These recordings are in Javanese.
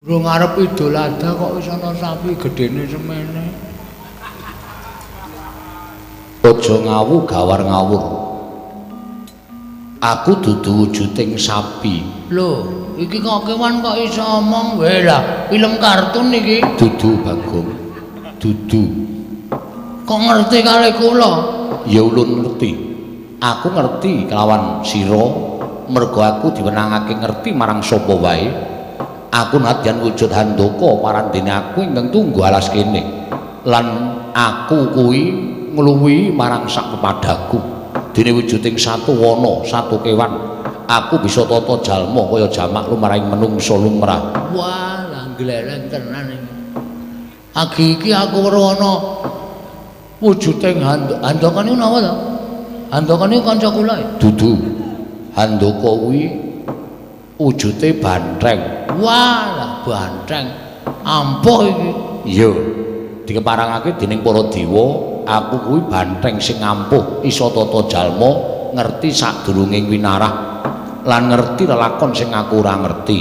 Durung arep Idul Adha kok wis ana sapi gedene semene. Aja ngawu gawar ngawur. Aku dudu wujuding sapi. Lho, iki kok kewan kok iso omong wae lah. Film kartun iki. Dudu Bagong. Dudu. Kok ngerti kali kula? Ya ulun ngerti. Aku ngerti kelawan sira, mergo aku diwenangake ngerti marang sapa wae. Aku nadyan wujud handaka parandene aku ingkang tunggu alas kene. Lan aku kuwi ngluwihi marang sak pepadaku. Dene wujuding satu wana, satu kewan. Aku bisa tata jalma kaya jamak lumrahing menungsa lumrah. Wah, lah gleleng tenan iki. Agi iki aku weruh ana wujuding handaka niku napa to? Handaka niku kanca kula. Dudu. Handaka kuwi wujude bantheng. Wah, lah bantheng. Ampuh iki. Iya. Dikeparangake dening para dewa, aku kuwi bantheng sing ampuh, isa tata jalma, ngerti sadurunging winarah lan ngerti lelakon sing aku ora ngerti.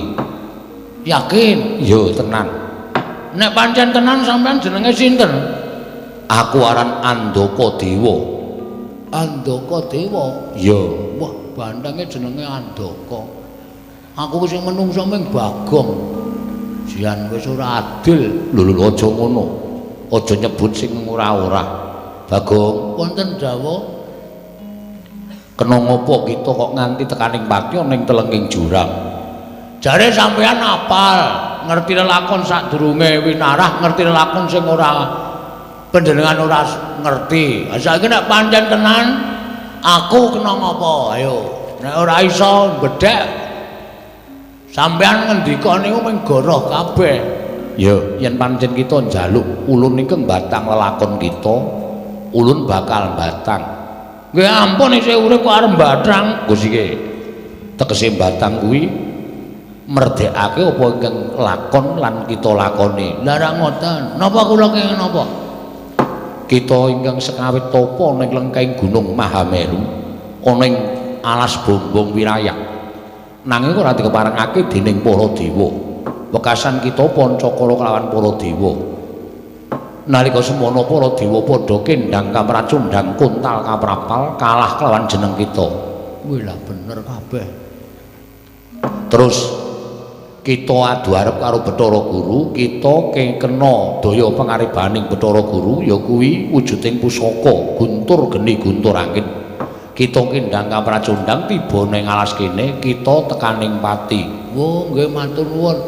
Yakin? Iya, tenan. Nek pancen tenan sampean jenenge sinten? Aku aran Andaka Dewa. Andaka Dewa. Iya. Wah, banthenge jenenge Andaka. Aku sing menungso ming Bagong. Jian wis ora adil. Lho aja ngono. Aja nyebut sing ora-ora. Bagong, Wonten dawuh kena ngopo kita kok nganti tekaning pati ning telenging jurang. jare sampean apal, ngerti lelakon sadurunge winarah, ngerti lelakon sing ora panjenengan ora ngerti. Saiki nek pancen tenan aku kena ngopo? Ayo. Nek ora iso bedhek sampean ngendika niku mung goroh kabeh. Ya, yen pancen kita njaluk ulun iki mbatang lelakon kita, ulun bakal mbatang. Nggih ampun isih urip kok arep mbatang. Gus iki tegese mbatang kuwi merdekake apa ingkang lakon lan kita lakoni. Lah ra ngoten. Napa kula kenging napa? Kita ingkang sekawit tapa ning lengkeng Gunung Mahameru, ana ing alas bombong wirayak. Nanging ora dikeparengake dening para dewa. Wekasan kita Pancakala kelawan para dewa. Nalika semana para dewa padha kendhang kamracundhang kuntal kaprapal kalah kelawan jeneng kita. Wih lah bener kabeh. Terus kita adu arep karo Bathara Guru, kita kena daya pangaribaning Bathara Guru ya kuwi wujuding pusaka guntur geni guntur angin. Kita kendhang kamracundhang tiba ning alas kene, kita tekaning pati. Oh, nggih matur nuwun.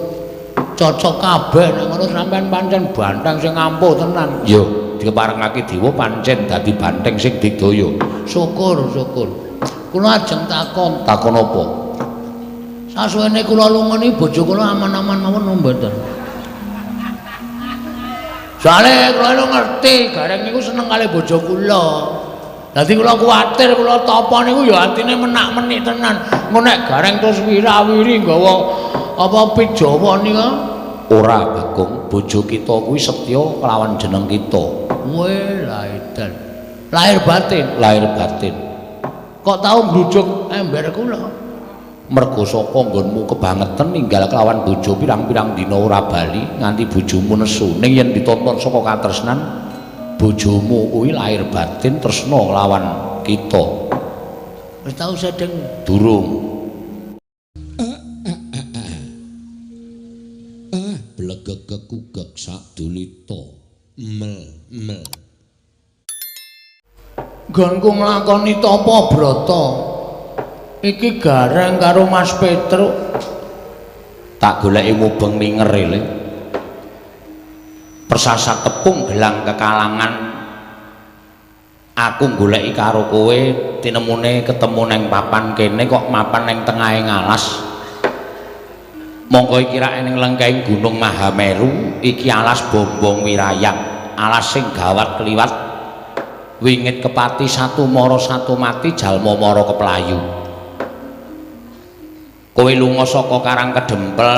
Cocok kabeh nek ngono sampean pancen bantheng sing ampuh tenan. Ya, dikeparengake dewa pancen dadi bantheng sing digdaya. Syukur, syukur. Kula ajeng takon. Takon apa? Sasuwene kula lungoni bojo kula aman-aman mawon mboten. Soale kula ngerti gareng niku seneng kali bojo kula. Dadi kula kuwatir kula tapa niku ya atine menak-menik tenan. Engko nek gareng terus wirawiri nggawa apa pit Jawa nika? Ora, Bagong, bojo kita kuwi setya kelawan jeneng kita. Weh, la edan. Lahir batin, Lahir batin. kok tau ngrujuk ember kula. Mergo saka nggonmu kebangetan ninggal kelawan bojo pirang-pirang dina ora bali nganti bojomu nesu. Ning yen ditonton saka katresnan, bojomu kuwi lahir batin tresna kelawan kita. Wis tau sedeng Durung. Blegek kekugek sadulita. Mel. nggonku nglakoni tapa brata. Iki gareng karo Mas Petruk. Tak goleki mubeng minger le. Persasa tepung gelang kekalangan. Aku goleki karo kowe tinemune ketemu neng papan kene kok mapan neng tengahing alas. Monggo iki rak ning lengkeng Gunung Mahameru, iki alas bombong wirayak, alas sing gawat kliwat. Wingit kepati satu mara satu mati, jalma mara keplayu. Kowe lunga saka Karang Kedempel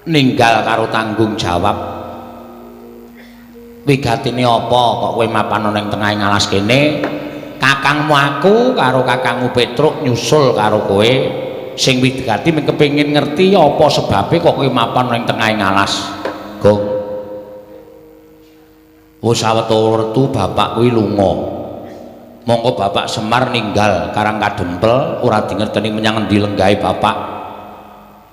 ninggal karo tanggung jawab. Wigatine apa kok kowe mapan ning tengahing alas kene? Kakangmu aku karo kakangmu Petruk nyusul karo kowe sing wigati mung kepengin ngerti apa sebabe kok kowe mapan ning tengahing alas. Gong. Wis sawetara retu bapak kuwi lunga. Monggo Bapak Semar ninggal Karang Kadempel ora dingerteni menyang endi lenggahe bapak.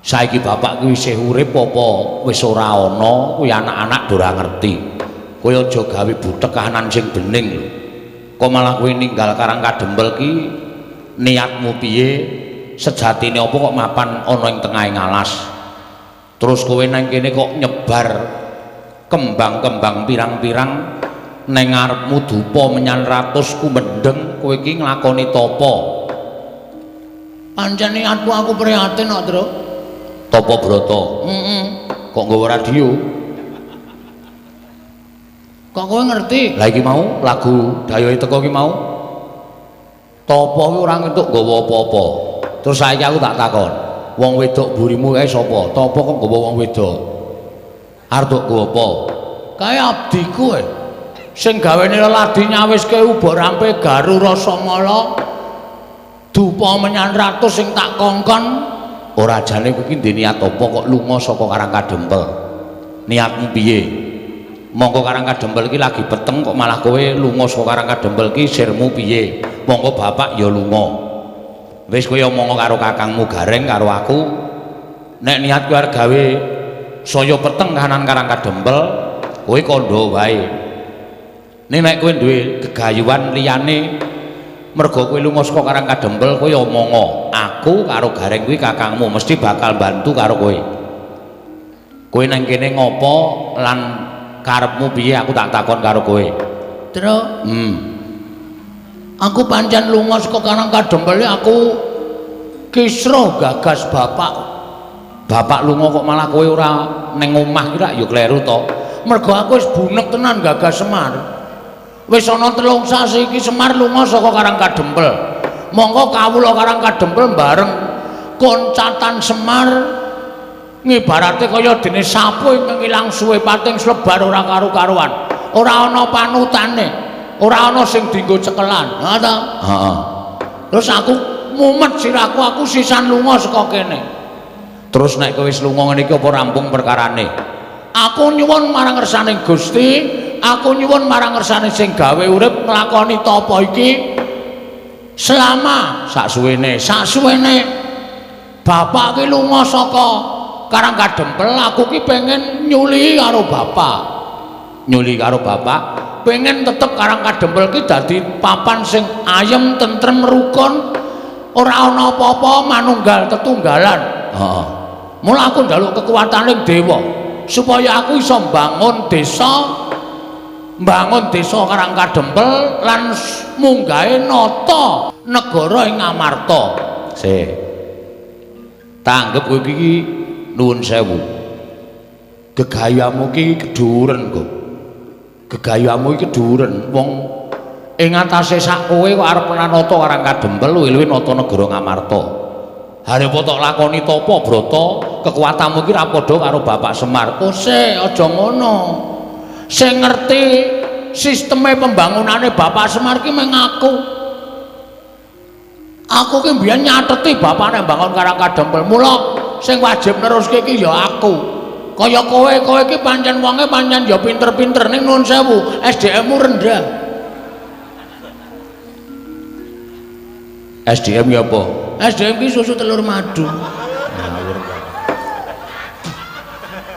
Saiki bapak kuwi isih urip apa wis ora ana, kuwi anak-anak ora ngerti. Kowe aja gawe butek kahanan sing bening lho. Kok malah kowe ninggal Karang Kadempel ki niatmu piye? Sejatine apa kok mapan ana ing tengahing alas? Terus kowe nang kene kok nyebar kembang-kembang pirang-pirang neng ngarepmu dupa menyan ratus kumendeng kowe iki nglakoni tapa? Pancen niatku aku prihatin kok, Tru. Tapa brata? Kok nggawa radio? Kok kowe ngerti? Lah iki mau lagu dayohe teko iki mau. Tapa kuwi ora entuk nggawa apa-apa. Terus saiki aku tak takon, wong wedok burimu kae sapa? Tapa kok nggawa wong wedok? Arep nggawa apa? Kae abdiku kowe. Sing gawene leladi nyawiske ubok rampe garu rasa mala dupa menyan ratus sing tak kongkon. Ora jane kowe iki ndek niat apa kok lunga saka Karang Kadempel? Niatmu piye? Monggo Karang Kadempel iki lagi peteng kok malah kowe lunga saka Karang Kadempel iki sirmu piye? Monggo bapak ya lunga. Wis kowe omong karo kakangmu Gareng karo aku. Nek niat kowe arep gawe saya peteng kahanan Karang Kadempel, kowe kandha wae. Nek kowe duwe gegayuhan liyane mergo kowe lunga saka Karang Kadempel kowe omongo aku karo Gareng kuwi kakangmu mesti bakal bantu karo kowe. Kowe nang kene ngopo lan karepmu piye aku tak takon karo kowe. Tru. Aku pancen lunga saka Karang Kadempel aku kisruh gagas bapak. Bapak lunga kok malah kowe ora ning omah ki rak ya kleru to. Mergo aku wis bunek tenan gagas Semar. Wis ana 3 sasi iki Semar lunga saka Karang Kadempel. Monggo kawula Karang Kadempel bareng koncatan Semar ngibarate kaya dene sapu ingkang ilang suwe pating slebar ora karu-karuan. Ora ana panutane, ora ana sing dienggo cekelan. Ha ta? Heeh. Terus aku mumet sirahku aku sisan lunga saka kene. Terus nek kowe wis lunga ngene iki apa rampung perkarane? Aku nyuwun marang ngersane Gusti, aku nyuwun marang ngersane sing gawe urip nglakoni tapa iki selama saksuwene bapak ki lunga saka Karang Kadempel, aku ki pengen nyuli karo bapak. Nyuli karo bapak, pengen tetep Karang Kadempel ki dadi papan sing ayem, tentrem, rukun, ora ana apa-apa, manunggal tetunggalan. Heeh. Mula aku njaluk kekuwataning dewa supaya aku iso mbangun desa Karang Kadempel lan munggahe nata negara ing Ngamarta. Sik. Tanggep kowe iki nuwun sewu. Gegayamu ki keduren kok. Gegayamu iki keduren wong ing atase sak kowe kok arep nanata Karang Kadempel luwih-luwih nata negara Ngamarta. Harepa tok lakoni tapa brata, kekuatanmu ki ra padha karo Bapak Semar. Ose aja ngono. Sing ngerti sisteme pembangunane Bapak Semar ki mung aku. Aku ki mbiyen nyateti bapakne bangun Karang Kadempel. Mula sing wajib neruske ki ya aku. Kaya kowe ki pancen wonge pancen ya pinter-pinter ning nuwun sewu, SDM-mu rendah. SDM ya apa? SDM ki susu telur madu.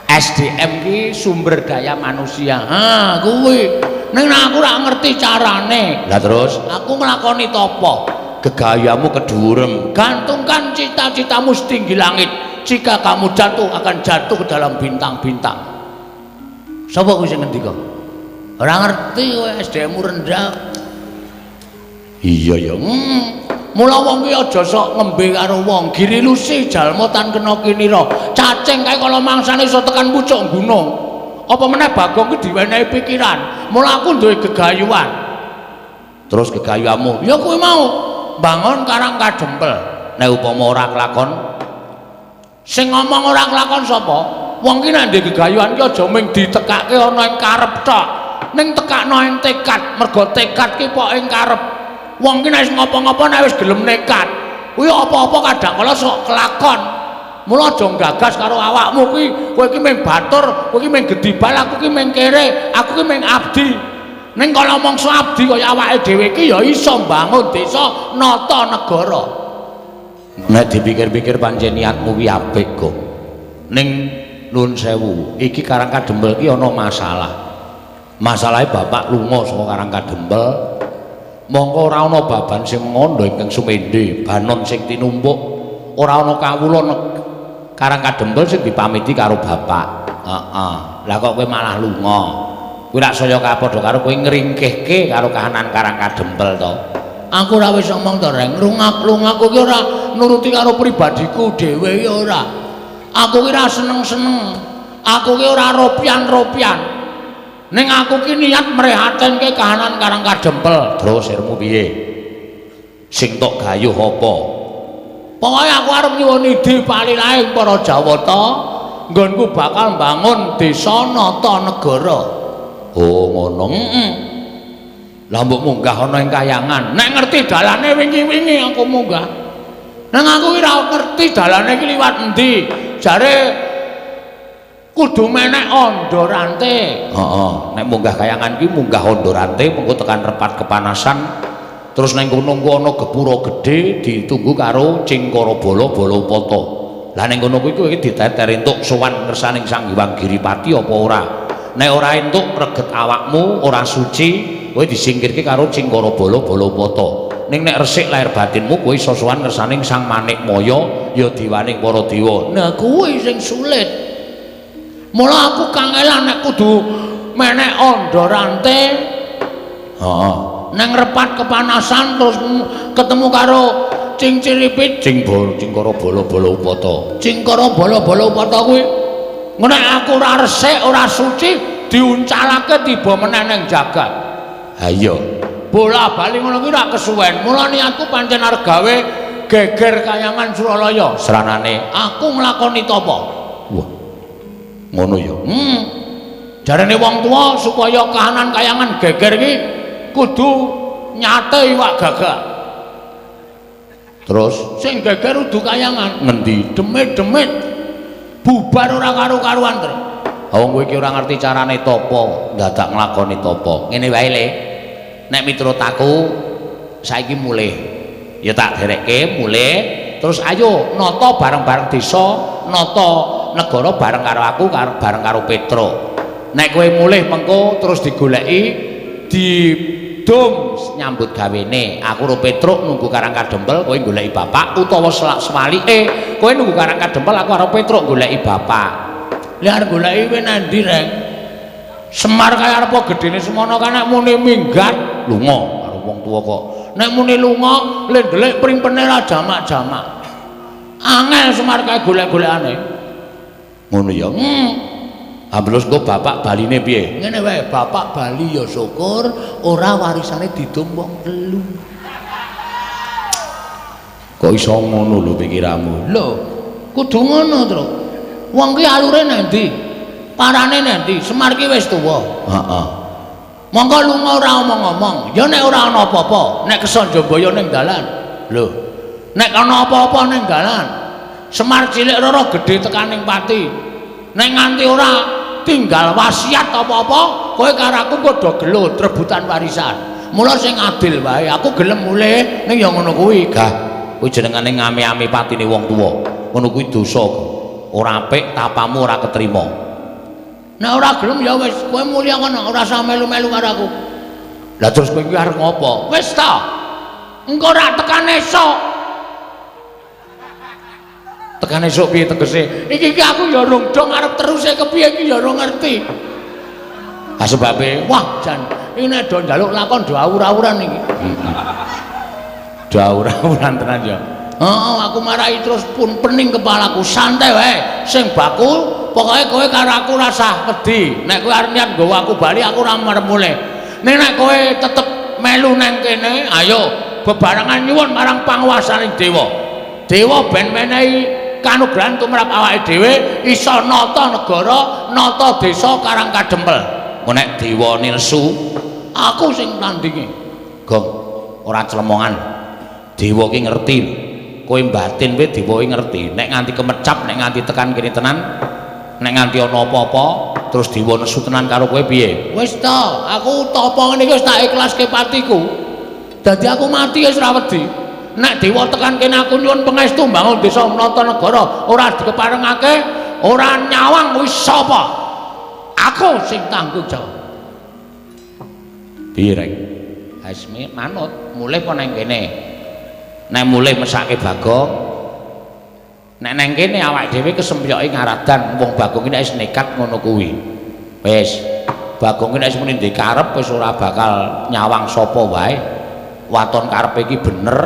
SDM ki sumber daya manusia. Ha, kuwi. Ning aku ora ngerti carane. Lah terus Aku nglakoni tapa? gegayamu kedurem. Gantungkan cita-citamu setinggi langit. Jika kamu jatuh akan jatuh ke dalam bintang-bintang. Sapa kuwi sing ngendika? Ora ngerti kowe SDM-mu rendah. Iya ya. Mula wong ki aja sok ngembe karo wong. Giri lusi jalma tan kena kinira. Cacing kae kala mangsane iso tekan pucuk gunung. Apa meneh Bagong ki diwenehi pikiran. Mula aku duwe gegayuhan. Terus gegayuhanmu Ya kuwi mau bangun Karang Kadempel. nek upama ora kelakon, Sing ngomong ora kelakon sapa? Wong ki nek ndek gegayuhan ki aja mung ditekake ana ing karep tok. Ning tekakno ing tekad. Mergo tekad ki pok ing karep. Wong ki nek ngopo-ngopo nek wis gelem nekat, kuwi apa-apa kadang kala sok kelakon. Mula aja gagas karo awakmu kuwi, kowe iki mung batur, kowe iki mung gedibal, aku iki mung kere, aku iki mung abdi. Ning kala mangsa abdi kaya awake dhewe iki ya iso mbangun desa nata negara. Nek dipikir-pikir pancen niatmu kuwi apik kok. Ning nuwun sewu, iki Karang Kadempel iki ana masalah. Masalahe bapak lunga saka Karang Kadempel. Mongko ora ana baban sing ngondo ingkang sumendhe, banon sing tinumpuk, ora ana kawula Karang Kadempel sing dipamiti karo bapak. Heeh. Lah kok kowe malah lunga. Kuwi rak saya padha karo kowe ngringkihke karo kahanan Karang Kadempel to. Aku ora wis ngomong to, Reng, lungaku ki ora nuruti karo pribadiku dhewe ya ora. Aku ki ora seneng-seneng. Aku ki ora ropian-ropian. Ning aku ki niat mrehatenke kahanan Karang Kadempel. Terus irmu piye? Sing tok gayuh apa? Pokoke aku arep nyuwun idi palilaing para Jawata, nggonku bakal mbangun desa nata negara. Oh, ngono. Heeh. Lah mbok munggah ana ing Kayangan. Nek ngerti dalane wingi-wingi aku munggah. Nang aku ki ora ngerti dalane ki liwat endi. Jare kudu menek Ondorante. Heeh, nek munggah Kayangan ki munggah Ondorante mengko tekan Repat Kepanasan. Terus nang kono ana gepura gedhe ditunggu karo Cingkara Bala-Balapata. Lah ning kono kuwi kowe diteter entuk sowan ngersaning Sang Hyang Giripati apa ora? Nek ora entuk reget awakmu, ora suci, kowe disingkirke karo Cingkara Bala-Balapata. Ning nek resik lahir batinmu kowe iso sowan ngersaning Sang Manikmaya ya diwaning para dewa. Nah kuwi sing sulit. Mula aku kangelan nek kudu menek Ondorante. Heeh. Nang Repat Kepanasan terus ketemu karo Cingciripit, Cingkara Bala-Balapata. Cingkara Bala-Balapata kuwi nek aku ora resik, ora suci, diuncalake tiba meneh ning jagat. Ha iya. Bola-bali ngono kuwi ora kesuwen. Mula niatku pancen arep gawe geger Kayangan Suralaya. Seranane aku nglakoni tapa? Wah. Ngono ya. Jarene wong tuwa supaya kahanan Kayangan geger iki kudu nyate iwak gagak. Terus sing geger udu Kayangan. Ngendi? Demit-demit. Bubar ora karo-karuan, Tru. Wong kowe iki ora ngerti carane tapa, dadak nglakoni tapa. Ngene wae Le. Nek miturut aku saiki mulih. Ya tak derekke mulih, terus ayo nata bareng-bareng desa, nata negara bareng karo aku, bareng karo Petro. Nek kowe mulih mengko terus digoleki di dom nyambut gawene. Aku karo Petruk nunggu Karang Kadempel, kowe goleki bapak utawa semalike kowe nunggu Karang Kadempel, aku karo Petruk goleki bapak. Lah arep goleki kowe nandi, Reng? Semar kaya arep gedene semono kan nek muni minggat lunga karo wong tuwa kok. Nek muni lunga le ndelik primpene ra jamak-jamak. Angel Semar kaya golek-golekane. Ngono ya. Ambles kok bapak baline piye? Ngene wae, bapak bali ya syukur, ora warisane didum wong telu. Kok iso ngono lho pikiranmu? Lho, kudu ngono, Tru. Wong ki alure nendi? Parane nendi? Semar ki wis tuwa. Heeh. Monggo lunga ora omong-omong. Ya nek ora ana apa-apa, nek keson Jambaya ning dalan. Lho, nek ana apa-apa ning dalan, Semar cilik roro gedhe tekaning pati. Nek nganti ora tinggal wasiat apa-apa, kowe karo aku padha gelut rebutan warisan. Mula sing adil wae, aku gelem mulih ning ya ngono kuwi, Gah. Kuwi jenengane ngame-ame patine wong tuwa. Ngono kuwi dosa. Ora apik, tapamu ora ketrima. Nek ora gelem ya wis, kowe mulih ngono, ora usah melu-melu karo aku. Lah terus kowe iki arep ngopo? Wis ta. Engko ora tekan esuk. Tekan esuk piye tegese? Iki aku ya rung dong arep teruse kepiye iki ya ora ngerti. Ah sebabe, wah jan iki nek do njaluk lakon do awur-awuran iki. Do awur-awuran tenan ya. Heeh, aku marahi terus pun pening kepalaku, santai wae. Sing bakul, pokoke kowe karo aku rasah wedi. Nek kowe arep niat nggawa aku bali, aku ora marep mulih. Nek kowe tetep melu nang kene, ayo bebarengan nyuwun marang panguwasaning dewa. Dewa ben menehi kanugrahan tumrap awake dhewe iso nata negara, nata desa Karang Kadempel. Nek dewa nilsu, aku sing tandingi. Gong, ora clemongan. Dewa ki ngerti. kowe batin kowe diwahi ngerti nek nganti kemecap nek nganti tekan kene tenan nek nganti ana apa-apa terus diwa nesu tenan karo kowe piye Wis ta, aku topo ngene iki wis tak ikhlaske patiku. Dadi aku mati wis ora wedi. Nek dewa tekan kene aku nyuwun pangestu mbangun desa menata negara ora dikeparengake, ora nyawang wis sapa? Aku sing tanggung jawab. piye rek Hasmi manut mulih apa nang kene nek mulih mesake Bagong nek nang kene awake dhewe kesempyoke ngaradan wong Bagong iki nek wis nekat ngono kuwi wis Bagong iki nek wis muni ndek karep wis ora bakal nyawang sapa wae waton karepe iki bener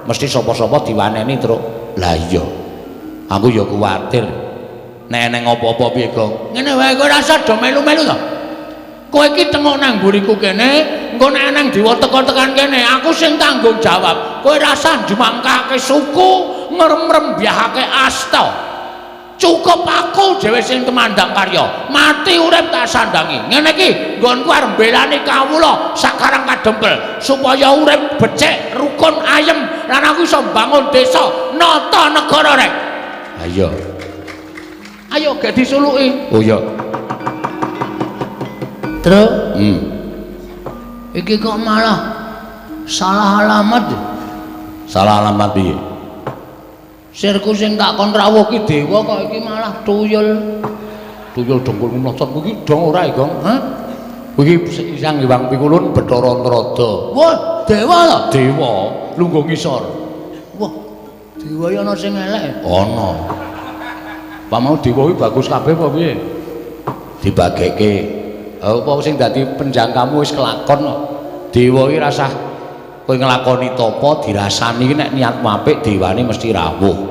mesti sapa-sapa diwaneni terus lah iya aku ya kuwatir nek neng apa-apa piye Gong Ngene wae kowe rasa do melu-melu to. Kowe iki tengok nang mburiku kene, engko nek nang dewa teko tekan kene, aku sing tanggung jawab. Kowe rasa jumangkake suku, ngrem-rembyahake asta. Cukup aku dhewe sing temandang karya. Mati urip tak sandangi. Ngene iki nggonku arep mbelani kawula sakarang kadempel supaya urip becik, rukun, ayem lan aku iso mbangun desa nata negara rek. ayo Ayo gak disuluki. oh iya Terus iki kok malah salah alamat. salah alamat piye Sirku sing tak kon rawuh ki dewa kok iki malah tuyul. tuyul dengkul mlocot kuwi dong ora Gong ha kuwi Sang Hyang Pikulun Bathara Antarada Wah, dewa to? dewa lungguh ngisor Wah, dewa ya ana sing elek. ana apa mau dewa kuwi bagus kabeh apa piye dibageke apa sing dadi penjangkamu wis kelakon kok dewa iki rasah kowe nglakoni tapa dirasani iki nek niatmu apik dewane mesti rawuh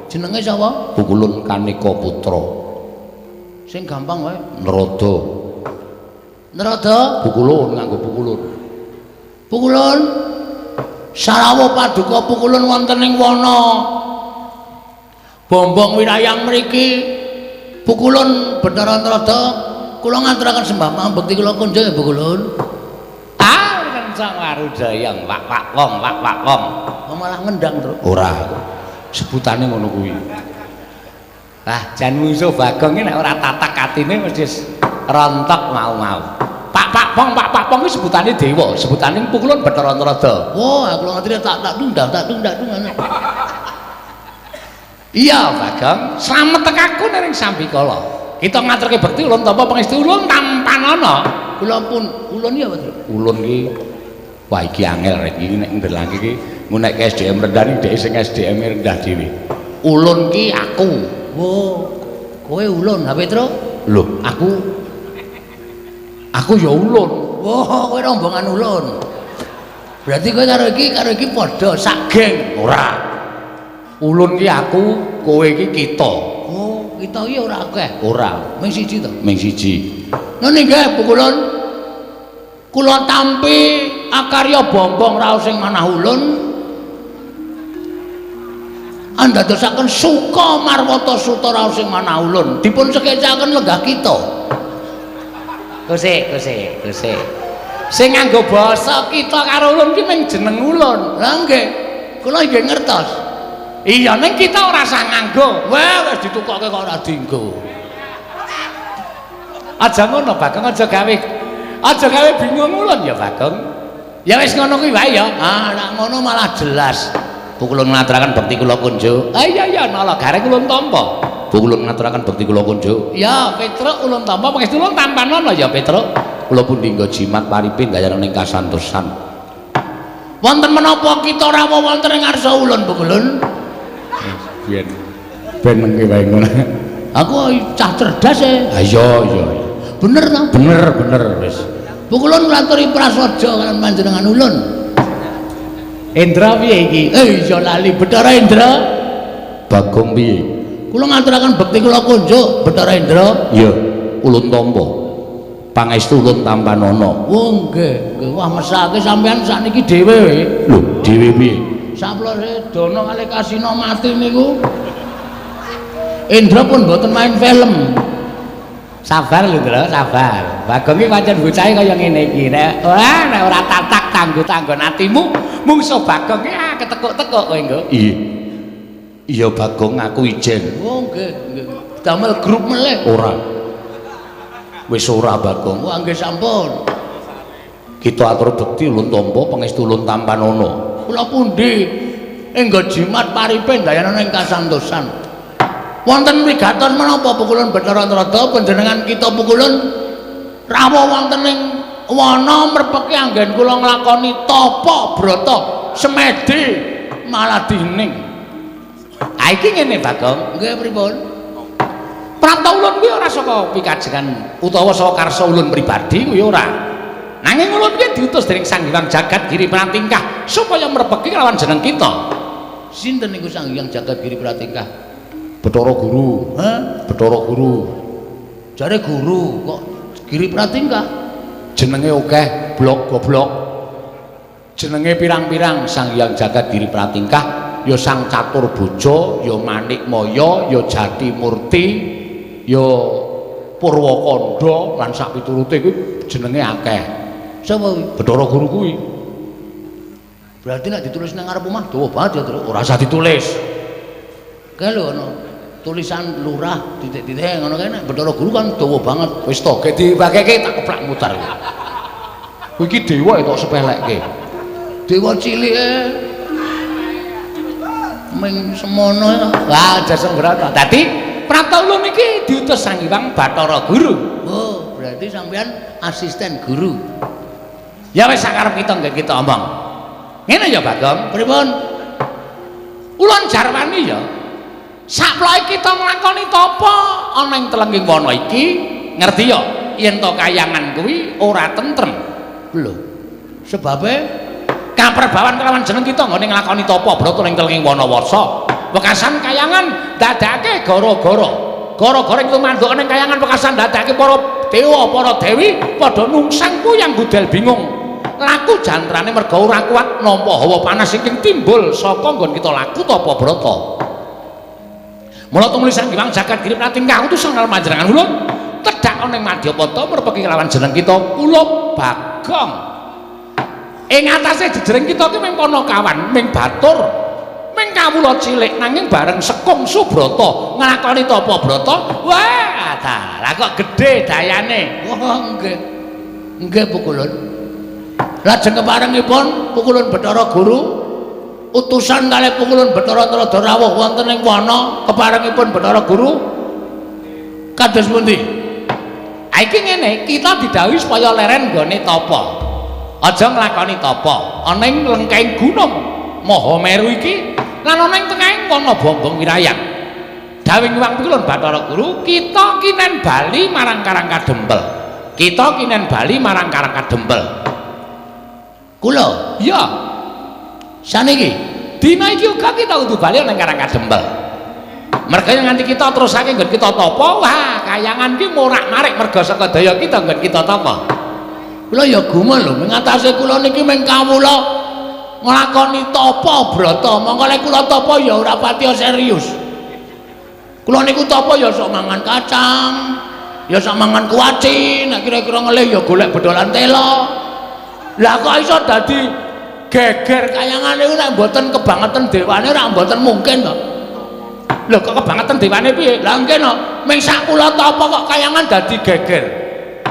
Jenenge sapa? Pukulun Kanika Putra Sing gampang wae. Narada Narada, pukulun nganggo pukulun pukulun. Sarawuh paduka pukulun wonten ing wana. Bombong wirayang mriki. Pukulun Bathara Antarada, kula ngaturaken sembah pangabekti kula kunjung ya pukulun. Sang Warudayang wak wong Oh, malah ngendang terus. ora sebutane ngono kuwi jan musuh Bagong iki nek ora tatak atine mesti rontok mau-mau Pak Pong iki sebutane dewa sebutane Pukulun Bathara Antarada Wah, aku ngerti tak tundang. iya Bagong slamet tekaku ning Sambikala kita ngaturke bekti ulun tapa pangestu ulun tampanana Kula pun ulun ya, Pak. ulun iki wah iki angel rek iki nek ndelake iki ngunek SDM rendah iki dhek sing SDM rendah dhewe ulun ki aku Oh, kowe ulun, ha Petro? lho aku ya ulun Wah, kowe rombongan ulun. Berarti kowe karo iki padha sak geng. ora ulun ki aku kowe ki kita Oh, kita iki ora akeh. ora Mung siji to. ming siji Nggih nggih, Pukulun. Kula tampi akarya bombong raos sing manah ulun. Andadosaken suka marwata suta raos sing manah ulun. Dipun sekecaken lenggah kita. Kusik sing nganggo basa kita karo ulun ki ming jeneng ulun Lah nggih, kula nggih ngertos. iya ning kita ora sah nganggo Wah, wis ditukokke kok ora dienggo. aja ngono Bagong aja gawe bingung ulun ya Bagong ya wis ngono kuwi wae ya Ah, nek ngono malah jelas. Pukulun ngaturaken bekti kula kunjuk iya nala gareng ulun tampa Pukulun ngaturaken bekti kula kunjuk Ya, Petruk ulun tampa pangestu ulun tampanana ya Petruk kula pun dinggo jimat paripin gayaning kasantosan wonten menapa kita rawuh wonten ing ngarsa ulun Pukulun? ben mengke wae ngono Aku cah cerdas e. iya Bener to? bener wis Pukulun ngaturi prasaja kalian panjenengan ulun. Endra piye iki Iya lali Bathara Indra. Bagong piye Kula ngaturaken bekti kula kunjuk Bathara Indra. iya ulun tampa pangestu ulun tampanana Oh nggih, wah mesake sampean sakniki dhewe. lho dhewe piye Saplose dono kali kasino mati niku. Indra pun mboten main film. sabar lho Ndra sabar Bagong iki pancen bocahe kaya ngene iki nek ora tatak tanggo-tanggon atimu mungsuh Bagong iki ketekuk-tekuk kowe engko Iya. Iya Bagong aku ijen. Oh nggih, nggih. Damel grup meleh. Ora. Wis ora Bagong. Wah nggih sampun. Kita atur bekti ulun tampa pangestu ulun tampanono. Kula pundi enggo jimat paripe dayanana ing kasantosan. Wonten wigaton menapa pukulun Bathara Antarada panjenengan kita pukulun rawuh wonten ing wana merpeki anggen kula nglakoni tapa brata semedi malah dining. Ha iki ngene Bagong. Nggih pripun? Prapta ulun kuwi ora saka pikajengan utawa saka karsa ulun pribadi kuwi ora. Nanging ulun kuwi diutus dening Sang Hyang Jagat Giri Pratingkah supaya merpeki kelawan jeneng kita. Sinten niku Sang Hyang Jagat Giri Pratingkah? Bathara Guru. Hah? Bathara Guru. Jare guru kok Giri Pratingkah? Jenenge akeh, blok goblok. Jenenge pirang-pirang Sang Hyang Jagat Giri Pratingkah, ya Sang Catur Boja, ya Manik Maya, ya Jati Murti, ya Purwakanda lan sak piturute kuwi jenenge akeh. Sapa kuwi? Bathara Guru kuwi. Berarti nek ditulis nang ngarep omah dawa banget ya, Tru. Ora usah ditulis. Kae lho ana tulisan lurah titik-titik ngono kae nek Bathara Guru kan dawa banget. Wis to, ge dibageke tak keplak mutar. Kuwi iki dewa tok sepelekke. Dewa cilike ming semono. Lah jaseng berata. Dadi prapta ulun iki diutus Sang Hyang Bathara Guru. Oh, berarti sampean asisten guru. Ya wis sakarep kita nggih kita omong. Ngene ya Bagong, Pripun? ulun jarwani ya. Saploke kita nglakoni tapa ana ing telenging wana iki, ngerti ya yen to kayangan kuwi ora tentrem. Lho. Sebabe Kaperbawan kelawan jeneng kita nggone nglakoni tapa brata ning telenging wana warsa. Wekasan kayangan dadake gara-gara. Gara-gara iku manduk ning kayangan wekasan dadake para dewa, para dewi padha nungsang kuyang budal bingung. Laku jantrane merga ora kuat nampa hawa panas sing timbul saka nggon kita laku tapa brata. Mula tumuli Sang Hyang Jagat Giri Pratingkah utusan karo panjenengan ulun tedhak ana ing Madyapata merpeki kelawan jeneng kita kula Bagong. Ing atase jejering kita ki mung Panakawan, ming batur, ming kawula cilik nanging bareng Sekung Subrata nglakoni tapa brata. Wah, lah kok gedhe dayane. wah nggih. Nggih pukulun. Lajeng keparengipun pukulun Bathara Guru utusan kalih pukulun Bathara Antarada rawuh wonten ing wana keparengipun Bathara Guru kados pundi? Iki ngene, kita didhawuhi supaya leren nggone tapa. Aja nglakoni tapa ana ing lengkeng gunung Mahameru iki lan ana ing tengahing wana Bombong Wirayang. Dawing wang pukulun Bathara Guru, kita kinen bali marang Karang Kadempel. Kita kinen bali marang Karang Kadempel. Kula Iya, saniki dina iki uga kita kudu bali nang Karang Kadempel. Merga nganti kita terusake nggon kita tapa, wah kayangan ki morak-marik merga saka daya kita nggon kita tapa. kula ya gumun lho mengatasi kula niki mung kawula nglakoni tapa brata mongko lek kula tapa ya ora pati serius. Kula niku tapa ya sok mangan kacang, ya sok mangan kuaci, nek kira-kira ngelih ya golek bedolan tela. Lah kok iso dadi geger kayangane niku nek mboten kebangetan dewane ora mboten mungkin kok. Lho kok kebangetan dewane piye? Lah nggih no, ming sak kula tapa kok kayangan dadi geger.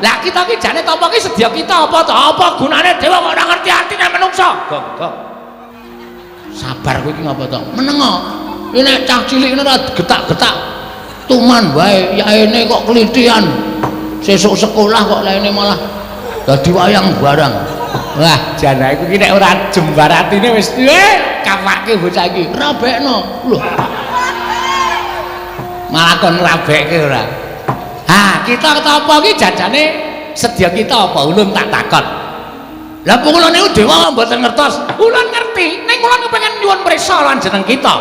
Lah kita ki jane tapa ki sedya kita apa to? Apa gunane dewa kok ora ngerti atine menungsa? Gong. Sabar kowe iki ngapa to? Menengo. Iki nek cah cilik ora getak-getak tuman wae yaene kok klithian. Sesuk sekolah kok laene malah dadi wayang barang. Wah, jane iku ki nek ora jembar atine wis kapake bocah iki. Rabekno. Lho. Malah kon rabekke ora. Ha, kita apa ki jajane sedya kita apa ulun tak takon. Lah kula niku dewa mboten ngertos. Ulun ngerti, ning ulun kepengin nyuwun prisa lan jeneng kita.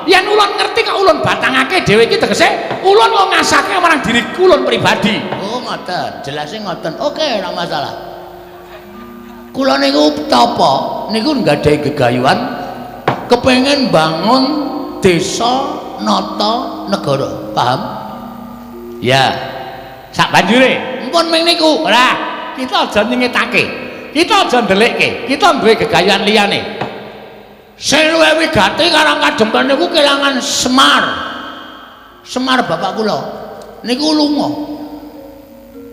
Yen ulun ngerti kok ulun batangake dhewe iki tegese ulun kok ngasake marang diri ulun pribadi. Oh, ngoten. Jelase ngoten. Oke, ora masalah. Kula niku tapa niku nggadahi gegayuhan kepengin bangun desa nata negara. Paham? Ya. Sak banjure, Mpun ming niku. ora, kita aja nyengetake. Kita aja ndelikke. Kita duwe gegayuhan liyane. Sing luwih wigati karang kadempel niku kelangan Semar. Semar bapak kula niku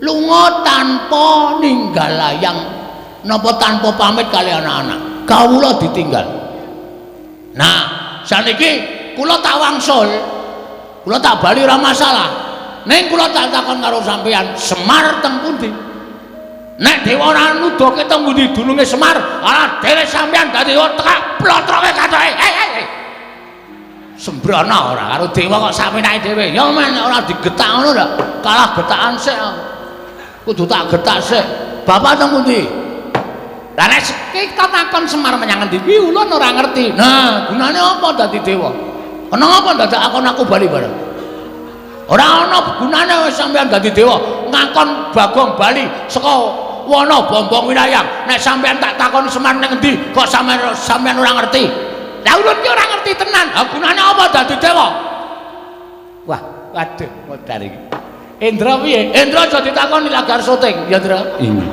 lunga tanpa ninggal layang napa tanpa pamit kali anak-anak. Kawula ditinggal. Nah, saniki kula tak wangsul. Kula tak bali ora masalah. Ning kula tak takon karo sampeyan, Semar teng pundi? Nek dewa ora nuduhke teng pundi dununge Semar, ala dhewe sampeyan dadi tekak plotroke katoke. Hei. Sembrono ora karo dewa kok sapenake dhewe. Ya men ora digetak ngono lho. Kalah getakan sik aku. Kudu tak getak sik. Bapak teng pundi? Lah nek kita takon Semar menyang endi kuwi ulun ora ngerti. Nah, gunane apa dadi dewa? Kenapa dadak aku bali bareng? Ora ana gunane wis sampeyan dadi dewa ngakon Bagong bali saka wana bombong wilayah. Nek sampeyan tak takoni Semar ning endi kok sampeyan ora ngerti. Lah ulun ki ora ngerti tenan. Ha gunane apa dadi dewa? Wah, waduh, modar iki. Indra piye? Indra aja ditakoni lagar syuting, ya Indra. Iya.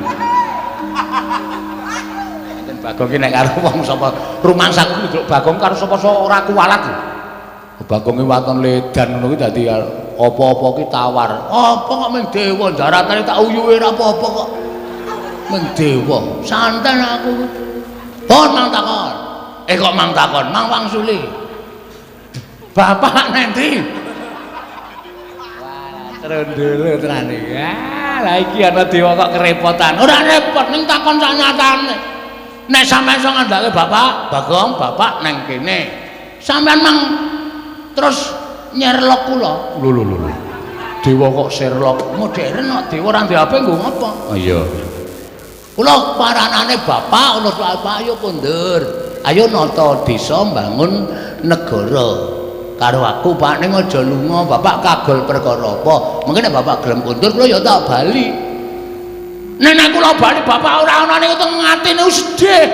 Enten Bagong ki nek karo wong sapa rumangsaku nduk Bagong karo sapa ora kuwalat. Bagong waton ledan ngono ki dadi apa-apa ki tawar. Apa kok mung dewa jaratane tak uyuhe ora apa-apa kok. Mung dewa. Santen aku. Pon mang takon. Kok mang takon, mang wangsuli. Bapak nendi? Wah, trondolo tenan iki. Lah iki ana dewa kok kerepotan. Ora repot ning takon sak nyatane. Nek sampean iso ngandake Bapak, Bagong, Bapak nang kene. Sampean mang terus nyerlok kula. Lho. Dewa kok Sherlock modern kok dewa ora ndek HP nggo ngopo? Oh iya. Kula paranane bapak ana bapak ayo kondur. Ayo nata desa mbangun negara. Karo aku Pak ning aja lunga, bapak kagol perkara apa? Mengko nek bapak gelem kondur kula ya tak bali. Nek kula bali bapak ora ana ning teng atine sedih.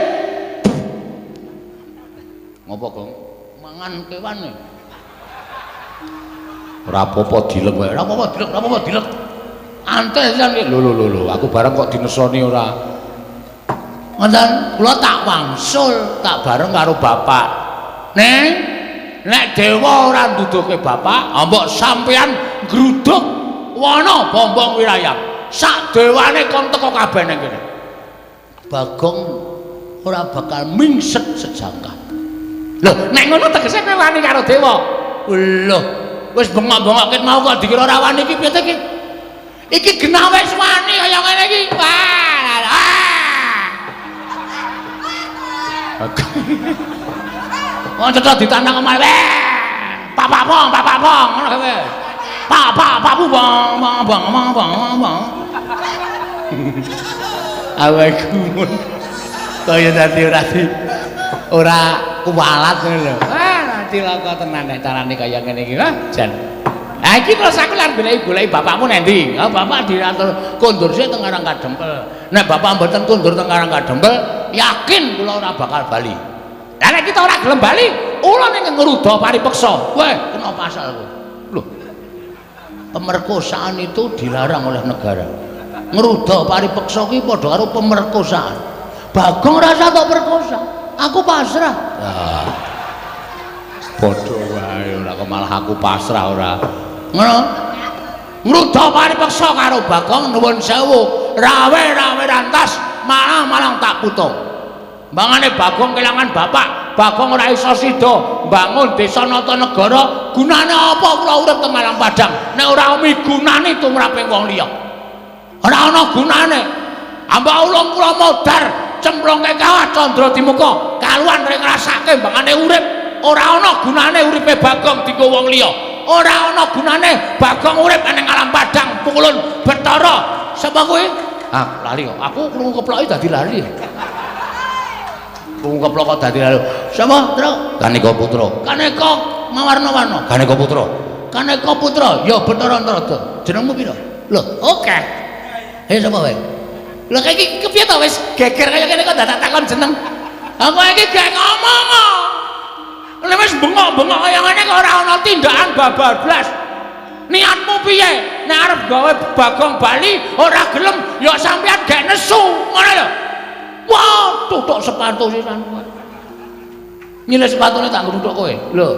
Ngopo, Gong? Mangan kewane. Ora apa-apa dilek wae. Ora apa-apa dilek. Antes jan lho aku bareng kok dinesoni ora. Ngoten, kula tak wangsul, tak bareng karo bapak. Nek dewa ora nduduhke bapak, mbok sampeyan gruduk wana bombong wilayah. Sak dewane kon teko kabeh ning kene. Bagong ora bakal mingset sejangka. Lho, nek ngono tegese kowe wani karo dewa. Lho, wis bengok-bengok ket mau kok dikira ora wani iki piye to iki? Iki genah wis wani kaya ngene iki. Wah. Wong cecok ditandang omahe. Papak pong ngono kowe. Papu bong. Awakku mun kaya dadi ora kuwalat ngono lho. Nanti loko tenan nek carane kaya ngene iki, ha? Jan. Ha iki terus aku lan goleki bapakmu nendi? Ha bapak diatur kondur sik teng Karang Kadempel. Nek bapak mboten kondur teng Karang Kadempel, yakin kula ora bakal bali. Lah nek kita ora gelem bali, ula ning ngruda paripeksa. Weh, kena pasal kowe. Loh. Pemerkosaan itu dilarang oleh negara. Ngruda paripeksa kuwi padha karo pemerkosaan. Bagong rasa tok perkosa. Aku pasrah. Ah. Padha wae ora kok malah aku pasrah ora. Ngono. Ngruda paripeksa karo Bagong nuwun sewu. Rawe rantas malang tak putung. Mangane Bagong kelangan bapak, Bagong ora iso sida mbangun desa nata negara, gunane apa kula urip teng Malang Padang nek ora migunani tumraping wong liya. Ora ana gunane. Ambak ulung kula modar cemplungke kawah Candra Dimuka, kaluan rek ngrasake mbangane urip. Ora ana gunane uripe Bagong dienggo wong liya. Ora ana gunane Bagong urip ning Alam Padang pukulun Bathara. Sapa kuwi? Ah, lali kok. Aku krungu keploki dadi lali. Keplok kok dadi lalu. Sapa, Tru? Kaneka Putra. Kaneka Mawarna-warna. Kaneka Putra. Kaneka Putra. Ya Bathara Antarada. Jenengmu pira? Lho, oke. Sapa wae? Lho iki kepiye to wis geger kaya kene kok dadak takon jeneng. Aku iki gak ngomong. Nek wis bengok-bengok kaya ngene kok ora ana tindakan bablas. Niatmu piye? Nek arep gawe Bagong bali ora gelem ya sampean gak nesu. Ngono lho. Wah, tutuk sepatu sisan kowe. Nyilih sepatune tak ngruthuk kowe. Lho.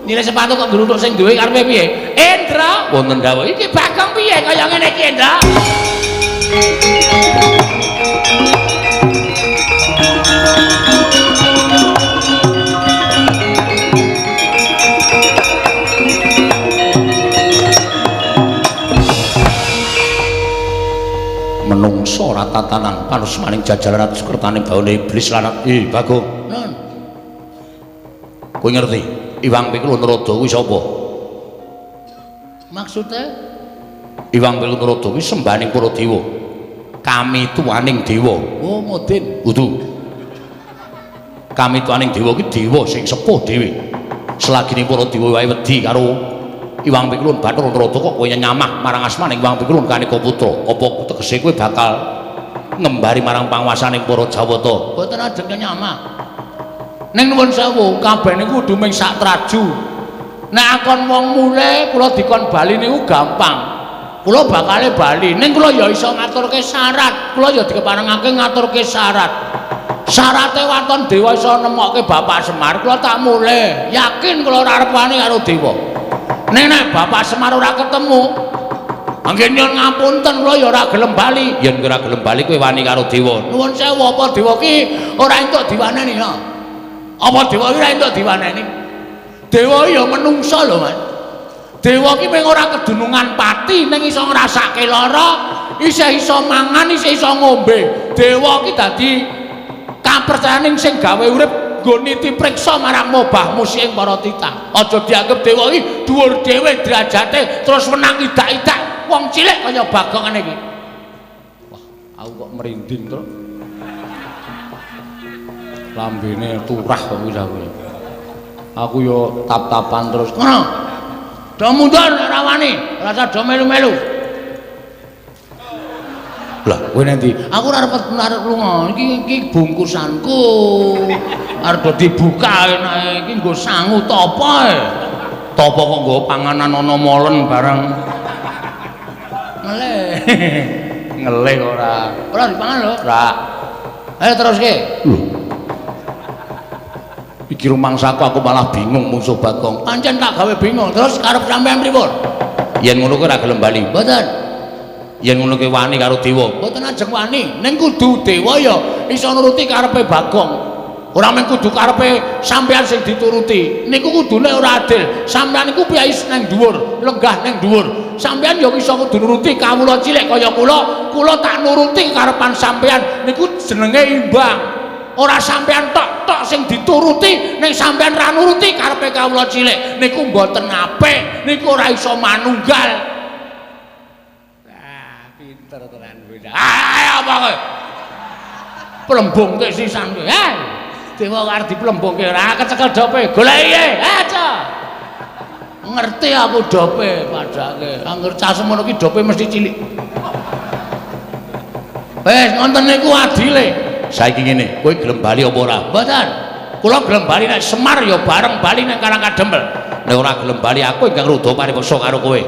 Nyilih sepatu kok ngruthuk sing duwe karepe piye? Endra, wonten dawuh iki Bagong piye kaya ngene iki, Endra? Menungso ratatanan panusmaning jajaran atus kertaning baune iblis lan Bagong. Nun. Kowe ngerti Iwang Pikulunrada kuwi sapa? Maksude Iwang Pikulunrada kuwi sembaning para dewa. Kami tuaning dewa. oh Mudin. Kudu. Kami tuaning dewa kuwi dewa sing sepuh dhewe. Selagine para dewa wae wedi karo Iwang Pikulun Bathara Narada kok kowe nyamah marang asmaning Iwang Pikulun Kanika Putra. Apa tegese kowe bakal ngembari marang panguwasaning para Jawata? Mboten ajeng nyamah. Ning nuwun sewu, kabeh niku kudu ming sak traju. Nek akon wong mule kula dikon bali niku gampang. Kula bakale bali, ning kula ya iso ngaturke syarat. Kula ya dikeparengake ngaturke syarat. Syarate waton dewa iso nemokke Bapak Semar, kula tak mule. Yakin kula ora arep wani karo dewa. Nek Bapak Semar ora ketemu, anggen nyuwun ngapunten kula ya ora gelem bali. Yen ora gelem bali kowe wani karo dewa. Nuwun sewu apa dewa ki ora entuk diwaneni ya. Apa dewa ki ora entuk diwaneni? Dewa ya menungso lho, Mas. Dewa ki mung ora kedunungan pati ning iso ngrasake lara, isih iso mangan, isih iso ngombe. Dewa ki dadi kapercayaning sing gawe urip nggo niti priksa marang mobah musing para titah. Aja dianggep dewa iki dhuwur dhewe derajate terus menang idak-idak wong cilik kaya Bagong ngene iki. Wah, aku kok merinding to. Lambene turah kok wis aku yo tap-tapan terus. Ngono. Do mundur ora wani, rasa do melu-melu. Lah, kowe nanti aku ora arep lunga. Iki bungkusanku. Arep dibuka enake iki nggo sangu topo ae. Topo kok nggo panganan ana molen bareng. Ngeleh. Ngeleh ora. Ora dipangan lho. Ora. Ayo teruske. Lho. Iki rumangsaku aku malah bingung musuh Bagong. Pancen tak gawe bingung. Terus karep sampean pripun? Yen ngono kowe ora gelem bali. Mboten. Yen ngono kowe wani karo dewa. Mboten ajeng wani. Ning kudu dewa ya iso nuruti karepe Bagong. Ora mung kudu karepe sampean sing dituruti. Niku kudune ora adil. Sampean iku piyais nang dhuwur, lenggah nang dhuwur. Sampean ya iso kudu nuruti kawula cilik kaya kula. Kula tak nuruti karepan sampean. Niku jenenge imbang. Ora sampean tok sing dituruti, ning sampean ra nuruti karepe kawula cilik. Niku mboten apik. Niku ora iso manunggal. Ah, pinter tenan kowe. Ayo apa kowe? Plembungke sisan kowe. Dewa arep diplembungke ora kecekel dope. Goleki aja. Ngerti aku dope padake. Angger cah semono ki dope mesti cilik. Wes ngonten niku adile. Saiki ngene, kowe gelem bali apa ora? Mboten. Kula gelem bali nek Semar ya bareng bali nek Karangkadempel. Nek ora gelem bali aku ingkang rada paripeksa karo kowe.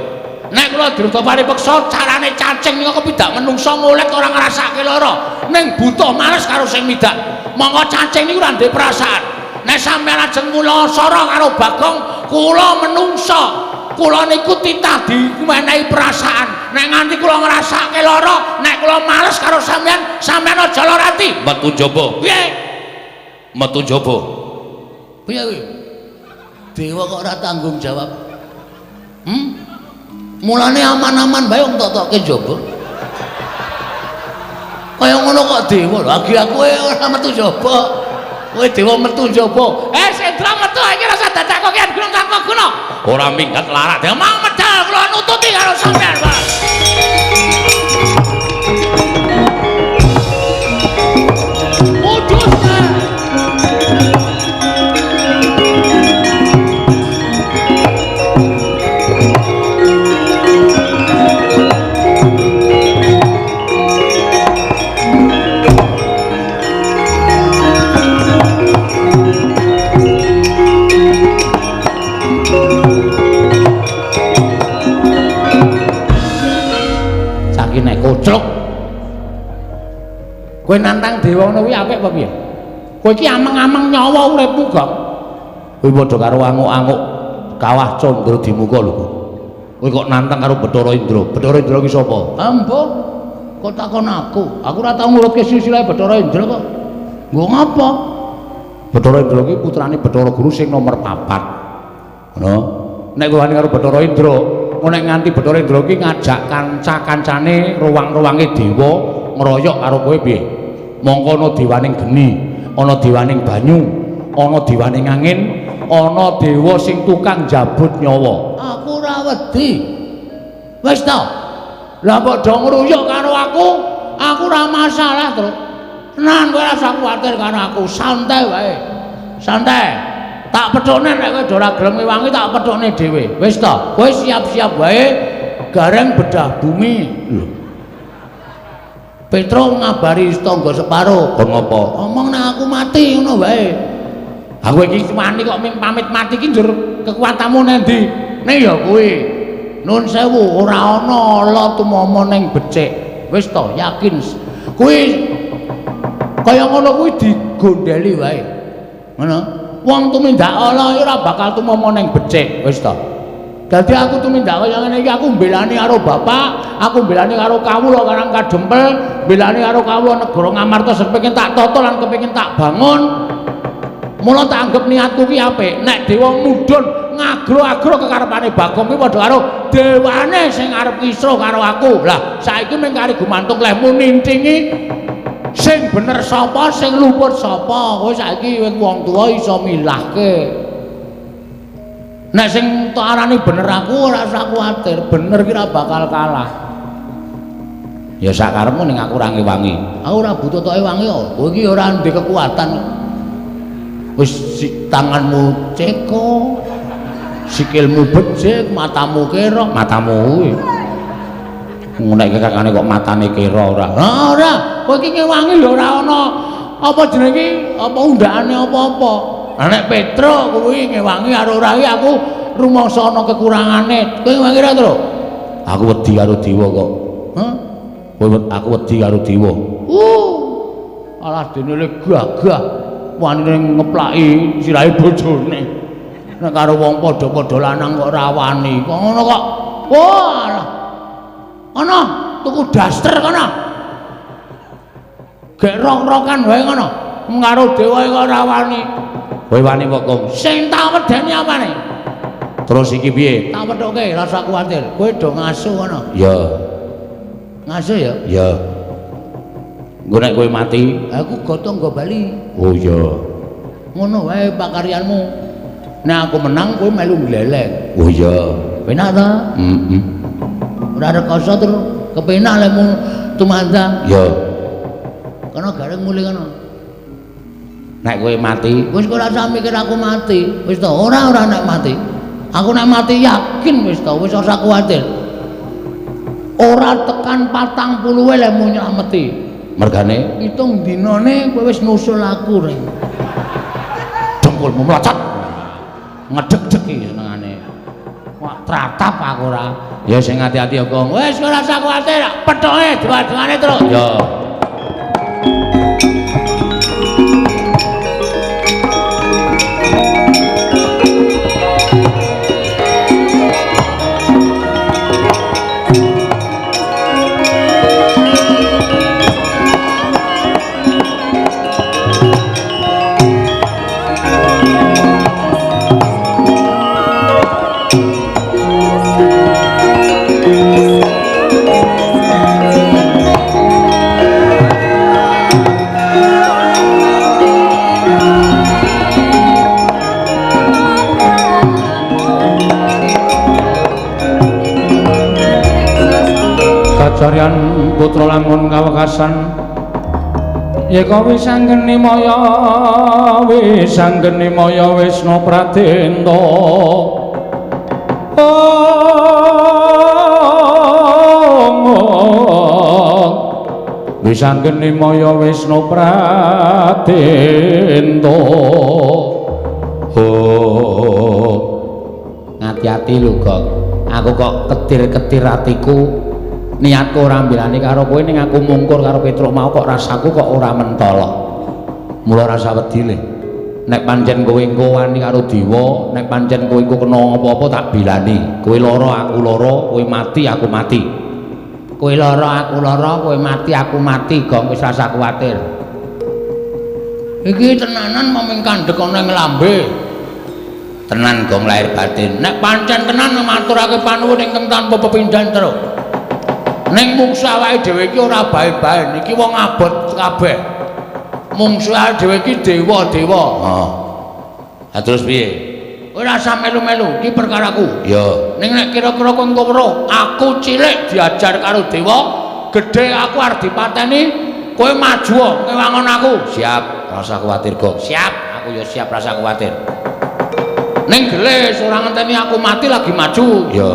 Nek kula dirada paripeksa carane cacing niku kepidak menungso ngulet ora ngrasake lara. Ning butuh males karo sing midak. Monggo cacing niku ora ndek perasaan. Nek sampeyan ajeng mula sara karo Bagong, kula menungso. Kula niku titah dimenehi perasaan. Nek nganti kula ngrasake lara, nek kula males karo sampeyan, sampeyan aja lara ati. Metu njaba. Piye? Metu njaba. Piye kuwi? Dewa kok ora tanggung jawab. Mulane aman-aman bae wong totoke njaba. Kaya ngono kok dewa lho, agi aku ora metu njaba. Kowe dewa metu njaba. Sendra metu iki rasa dadak kok kian gunung tanpa guna. Ora minggat larak. Dia mau medal kula nututi karo sampean, Pak. Mudusna. Kocrok. Kowe nantang dewa ngono kuwi apik apa piye? Kowe iki ameng-ameng nyawa uripmu, Gong. Kowe padha karo anguk-anguk kawah Candra di muka lho. Kowe kok nantang karo Bathara Indra. Bathara Indra ki sapa? Ambo. Kok takon aku? Aku ora tau ngurutke silsilah Bathara Indra kok. Nggo ngapa? Bathara Indra ki putrane Bathara Guru sing nomor 4. Ngono. Nek kowe wani karo Bathara Indra, nek nganti Bathara Indra ki ngajak kanca-kancane ruwang-ruwange dewa ngeroyok karo kowe piye? Mongko ana dewaning geni, ana dewaning banyu, ana dewaning angin, ana dewa sing tukang jabut nyawa. Aku ora wedi. Wis ta? Lah padha ngruyuk karo aku ora masalah, Tru. Tenan kowe ora usah kuwatir karo aku, santai wae. Santai. Tak pedhone nek kowe ora gelem ngewangi tak pedhone dhewe. Wis ta? Kowe siap-siap wae gareng bedah bumi. Lho. Petro ngabari tangga separo. Kon ngopo? Omong nek aku mati ngono wae. Aku iki wani kok pamit mati ki njur kekuatanmu nendi? Nek ya kuwi. Nun sewu ora ana ala tumomo ning becik. Wis to, yakin. Kuwi kaya ngono kuwi digondheli wae. Ngono. Wong tumindak ala ora bakal tumomo ning becik, wis to. Dadi aku tumindak kaya ngene iki aku mbelani karo bapak, aku mbelani karo kawula Karang Kadempel, mbelani karo kawula negara Ngamarta sepengin tak tata lan kepengin tak bangun. Mula tak anggap niatku ki apik. Nek dewa mudhun ngagro-agro kekarepane Bagong ki padha karo dewane sing arep kisruh karo aku. Lah saiki ning kari gumantung lehmu nintingi sing bener sapa, sing luput sapa. Kowe saiki wong tuwa iso milahke. Nek sing tok arani bener aku ora usah kuwatir, bener ki ora bakal kalah. Ya sak karepmu ning aku ora ngewangi. Aku ora butuh tok ewangi kok. Kowe iki ora ndek kekuatan. Wis tanganmu ceko, sikilmu becik, matamu kira, Matamu kuwi. Nek kakane kok matane kira ora. Ora, kowe iki ngewangi lho ora ana apa jenenge apa undakane apa-apa. Lah nek Petro kuwi ngewangi karo ora iki aku rumangsa ana kekurangane. Kowe ngewangi ra, Tru? Aku wedi karo dewa kok. Hah? Aku wedi karo dewa. Alah dene le gagah wani ngeplaki sirahe bojone. Nek karo wong padha-padha lanang kok ora wani. Kok ngono kok. Walah. Ana tuku daster kono. Gek rok-rokan wae ngono. Karo dewa kok ora wani. Kowe wani kok, Kong? Sing tak wedeni apane? Terus iki piye? Tak wethuke, ora usah kuwatir. Kowe do ngaso ngono. Ya. Ngaso ya? Ya. Engko nek kowe mati, Aku gotong nggo bali. oh ya. Ngono wae pakaryanmu. Nek aku menang kowe melu glelek. Oh ya. Penak ta? Ora rekoso terus kepenak lemu tumanda. Ya. Kono gareng mulih kono. Nek kowe mati, Wis ora usah mikir aku mati. Wis to, ora nek mati. Aku nek mati yakin wis to, wis ora usah kuwatir. Ora tekan 40 lemu nylameti. mergane Hitung dinane kowe wis nusul aku reng. dengkulmu mlocot. Ngedeg-degi senengane. Wah, tratap aku ora. Ya sing ati-ati ya, Kong. Wis ora usah kuwatir, pethoke doa-doane terus. Ya. Kajarian putra lamun kawekasan yeka wis anggeni maya Wisnu Pradenta wis anggeni maya Wisnu Pradenta ngati-ati lho Gong, aku kok ketir-ketir atiku. Niatku ora mbelani karo kowe ning aku mungkur karo Petruk mau kok rasaku kok ora mentolo. Mula rasa wedi le. Nek pancen kowe engko wani karo dewa, nek pancen kowe engko kena apa-apa tak bilani. Kowe lara aku lara, kowe mati aku mati. Kowe lara aku lara, kowe mati aku mati, Gong wis rasa kuwatir. Iki tenanan momeng kandhek ana ing lambe. Tenan Gong lahir batin. Nek pancen tenan maturake panuwun ingkang tanpa pepindhan terus. Ning mungsuh awake dhewe iki ora bae-bae, niki wong abot kabeh. Mungsuh awake dhewe iki dewa-dewa. Heeh. Ha terus piye? Ora usah melu-melu, iki perkaraku. Ya. Ning nek kira-kira kowe engko weruh, aku cilik diajar karo dewa, gedhe aku arep dipateni, kowe maju ngewangon aku. Siap, rasa kuwatir, Gong. Siap, aku ya siap rasa kuwatir. Ning gelis ora ngenteni aku mati lagi maju. Ya.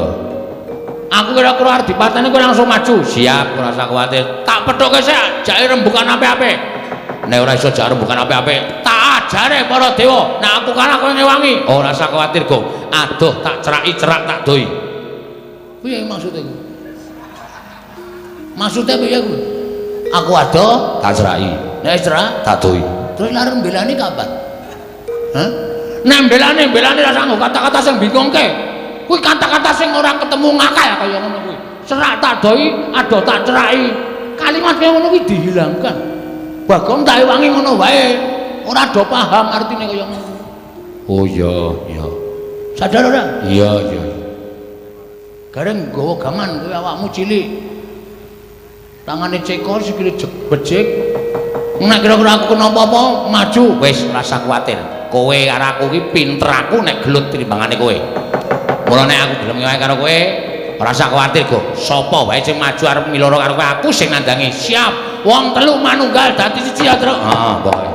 Aku kira-kira arep dipateni kowe langsung maju. Siap, ora usah kuwatir. Tak pethoke sik, jake rembukan apik-apik. Nek ora iso jare bukan apik-apik, tak ajare para dewa. Nek aku kalah kowe ngewangi. Ora usah kuwatir, Gong. Aduh, tak ceraki cerak tak doi. Piye maksude iku? Maksude piye kuwi? Aku adoh tak ceraki. Nek cerak tak doi. Terus lare mbelani kapan? Hah? Nek mbelani ra sanggo kata-kata sing bingungke. Kuwi kata-kata sing ora ketemu ngakal kaya ngono kuwi. Cerak tak doi, adoh tak ceraki. Kalimat kaya ngono kuwi dihilangkan. Bagong tak ewangi ngono wae. Ora do paham artine kaya ngono. Oh iya, iya. Sadar ora? Iya, iya. Gareng nggawa gaman kowe awakmu cilik. Tangane cekor sikile becik. Nek kira-kira aku kena apa-apa, maju. Wis ora usah kuwatir. Kowe karo aku iki pinter aku nek gelut timbangane kowe. Mula nek aku gelem wae karo kowe, ora usah kuwatir, Go. Sapa wae sing maju arep miloro karo kowe, aku sing nandangi. Siap. Wong telu manunggal dadi siji ya, Tru. Heeh, pokoke.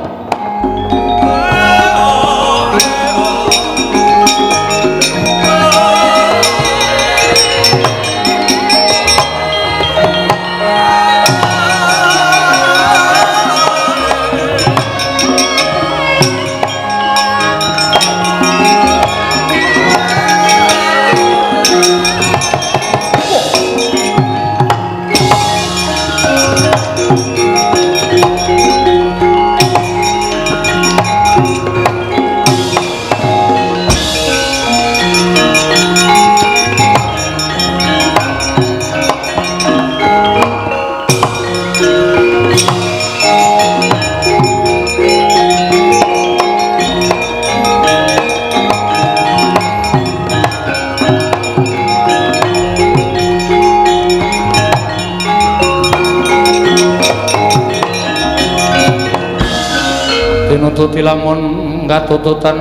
Nututi lamun ngatututan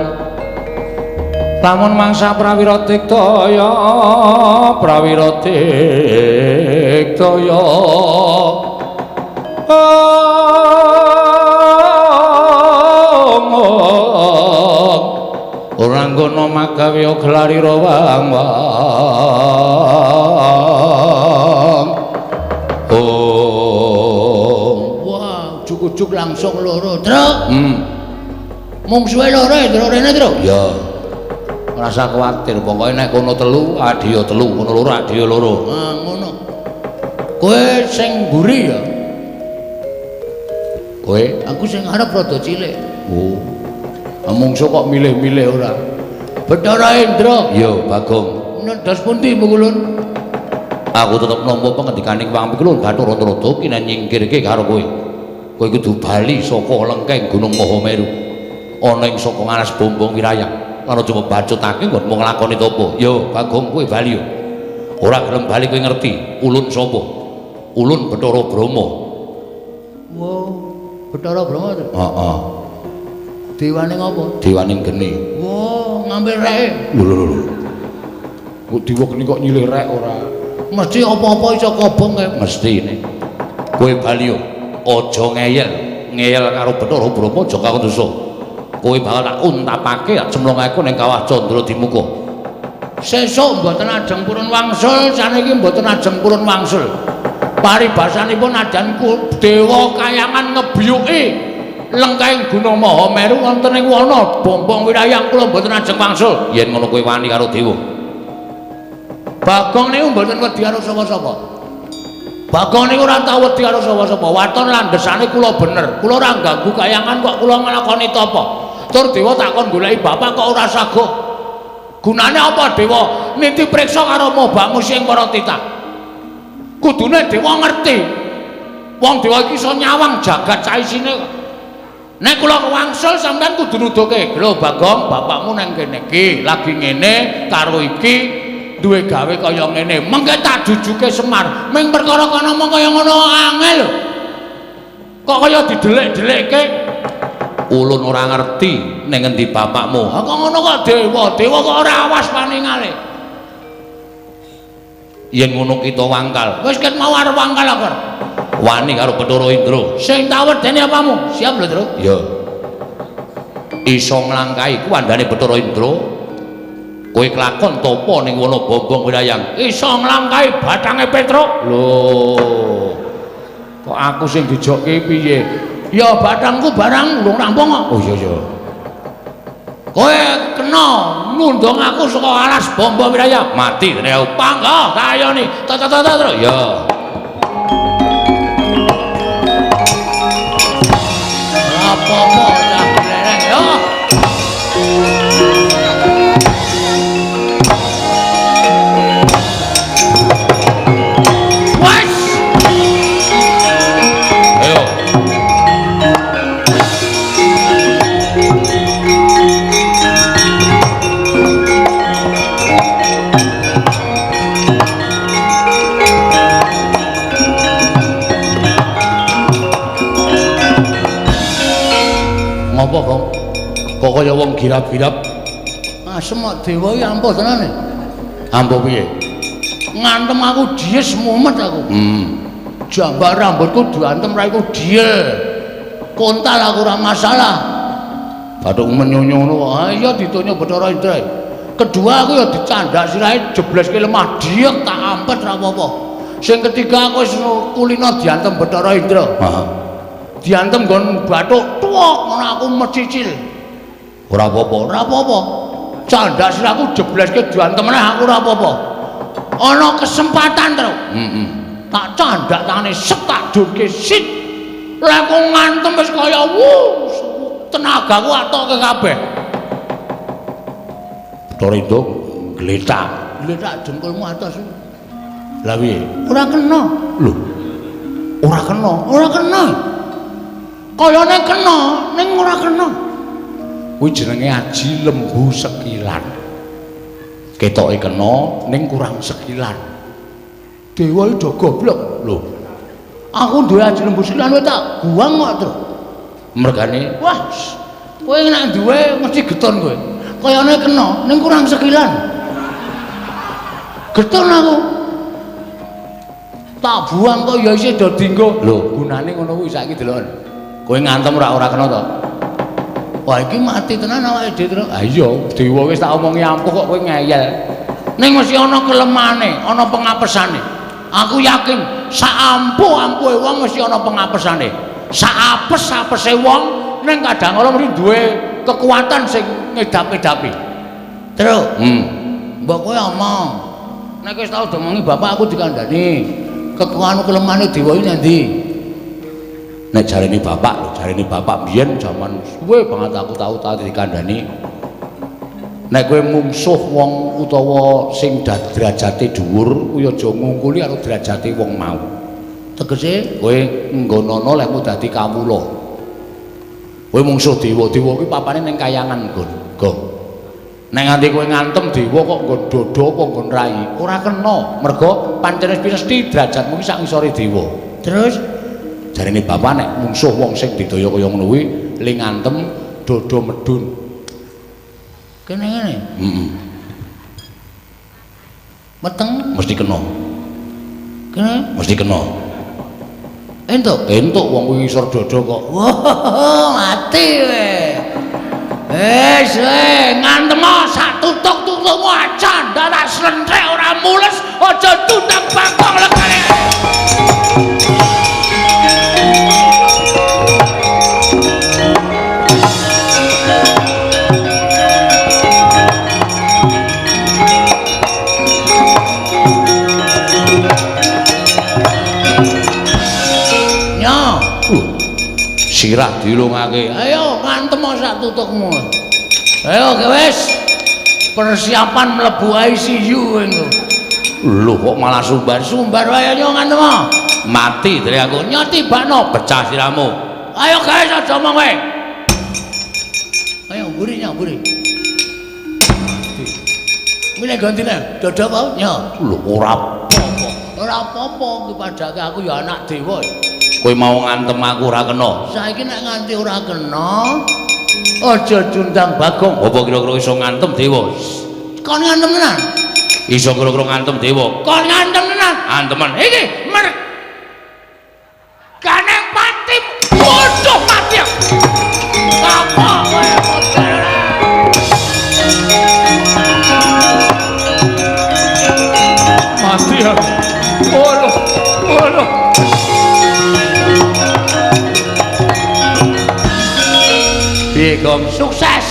lamun mangsa prawira tiktaya ora nggono magawe gelari rawang juk langsung loro, Truk. Mungsuhe loro ya, Truk rene, Truk. Ya. Ora usah kuwatir, pokoke nek kono telu, adiya telu, kono loro adiya loro. Ah, ngono. Kowe sing mburi ya. Kowe, aku sing arep rada cilik. Oh. Mungsuh kok milih-milih ora. Bathara Indra. Ya, Bagong. Ndas pundi Mukulun? Aku tetep nampa pengendikaning Wang Pikulun Bathara Rada kina nyingkirke karo kowe. Kowe kudu bali saka lengkeng Gunung Mahameru ana ing saka ngaras Bombong Wirayang lan aja mbacutake nggon mung nglakoni topo. Yo Bagong kowe bali yo. Ora gelem bali kowe ngerti ulun sapa? Ulun Bathara Brahma. Wow, Bathara Brahma to? Heeh. Dewane ngapa? Dewaning geni. Wow, ngambil rek. Lho. Kok dewa geni kok nyilih rek ora? Mesti apa-apa iso kobong kae. Mestine. Kowe bali yo. Aja ngeyel karo Bathara Brahma aja karo dosa. Kowe bakal tak untapake cemlongake ning kawah Candra Dimuka. Sesuk mboten ajeng purun wangsul, saniki mboten ajeng purun wangsul. Paribasanipun adan dewa kayangan ngebiyuki lengkeng Gunung Mahameru wonten ing wana Bombong Wirayang kula mboten ajeng wangsul. Yen ngono kowe wani karo dewa. Bagong niku mboten wedi karo sapa-sapa. Bagong niku ora tau wedi karo sapa-sapa. Waton landhesane kula bener. Kula ora ganggu kayangan kok kula nglakoni tapa. Tur dewa takon goleki bapak kok ora saguh. Gunane apa dewa niti priksa karo mobamu sing para titah. Kudune dewa ngerti. Wong dewa iki iso nyawang jagat saisine. Nek kula wangsul sampean kudu nuduhke, "Lho Bagong, bapakmu nang kene iki lagi ngene karo iki duwe gawe kaya ngene." Mengke tak jujuke Semar. Ming perkara kono mong kaya ngono angel. Kok kaya didelik-delikke? Ulun ora ngerti ning endi bapakmu. Ha kok ngono kok dewa? Dewa kok ora awas paningale. Yen ngono kita wangkal. Wis ket mau arep wangkal kok. Wani karo Bathara Indra. Sing tak wedeni apamu? Siap lho, Tru? Ya. Iso nglangkahi kuwandane Bathara Indra. Kowe kelakon topo ning wana Bombong Wirayang. Iso nglangkahi bathange Petruk. Lho. Kok aku sing dijokke piye? Ya bathangku barang urung rampung kok. Oh iya. Kowe kena nundung aku saka alas Bombong Wirayang. Mati dene aku pangga kayane. Tata ya. Apa-apa cah blereng yo. Wes. Ayo. Ngopo, Bang? Kok kaya wong girap-girap? Ah, semak dewa iki ampuh tenane. Ampuh piye? Ngantem aku dies mumet aku. Jambak rambutku diantem ra iku diel. Kontal aku ora masalah. Bathuk menyonyo ngono. Ah iya ditonyo Bathara Indra. Kedua aku ya dicandak sirahe jebleske lemah diek tak ampet ra apa-apa. Sing ketiga aku wis kulino diantem Bathara Indra. Heeh. Diantem nggon bathuk tuwok ngono aku mecicil. Ora apa-apa. Candak siraku jebleske diantem meneh aku ora apa-apa. Ana kesempatan to. Tak candak tangane set tak durke sit. Lek kok ngantem wis kaya tenagaku atoke kabeh. Bathara Indra gletak jengkulmu atas. Lah piye? Ora kena. Lho. Ora kena. Kayane kena, ning ora kena. Kuwi jenenge aji lembu sekilan. Ketoke kena ning kurang sekilan. Dewa iki do goblok. Lho. Aku duwe aji lembu sekilan kowe tak buang kok, Tru. Mergane, wah, kowe nek duwe mesti geton kowe. Kayane kena ning kurang sekilan. Geton aku. Tak buang kok ya isih do dienggo. Lho, gunane ngono kuwi saiki delok. Kowe ngantem ora kena to. Wah iki mati tenan awake dhewe, Tru. Ha iya, dewa wis tak omongi ampuh kok kowe ngeyel. Ning mesti ana kelemane, ana pengapesane. Aku yakin sak ampuh-ampuhe wong mesti ana pengapesane. Sak apes-apese wong ning kadang kala mesti duwe kekuatan sing ngedap-edapi. Tru, mbok kowe omong. Nek wis tau domongi bapak aku dikandani. Kekuatan kelemane dewa iki ndi? Nek jarene bapak biyen jaman suwe banget aku tau dikandani. Nek kowe mungsuh wong utawa sing derajate dhuwur, kuwi aja ngungkuli karo derajate wong mau. Tegese kowe nggonono lekmu dadi kawula. Kowe mungsuh dewa kuwi papane ning kayangan, Gon. Nek nganti kowe ngantem dewa kok nggon dodo apa nggon rai, ora kena. Mergo pancen mesti derajatmu ki sak ngisore dewa. Terus jarene bapak nek mungsuh wong sing didaya kaya ngono kuwi ling ngantem dodo medun. Kene ngene. Meteng mesti kena. Kene mesti kena. Entuk wong kuwi ngisor dodo kok. Wah, mati we. Ngantem sak tutuk-tutukmu aja ndak slentrek ora mules aja tundang bangkong lekane. sirah dilungake. Ayo ngantem sak tutukmu. Ayo wis. Persiapan mlebu ICU engko. Lho kok malah sumbar wae yo ngantem. Mati dari aku. Nyoti bakno Pecah sirahmu. Ayo guys aja omong wae. Ayo mburi. Mene gantine dodok wae nya. Lho ora apa-apa ki padake aku ya anak dewa. Kowe mau ngantem aku ora kena. Saiki nek nganti ora kena aja diundang Bagong. Apa kira-kira iso ngantem dewa? Kon ngantem tenan. Iso kira-kira ngantem dewa. Kon ngantem tenan. Antemen. Iki Kaneng pati bodoh mati. Apa kowe model? Mati ya. Olo. Piye, Sukses.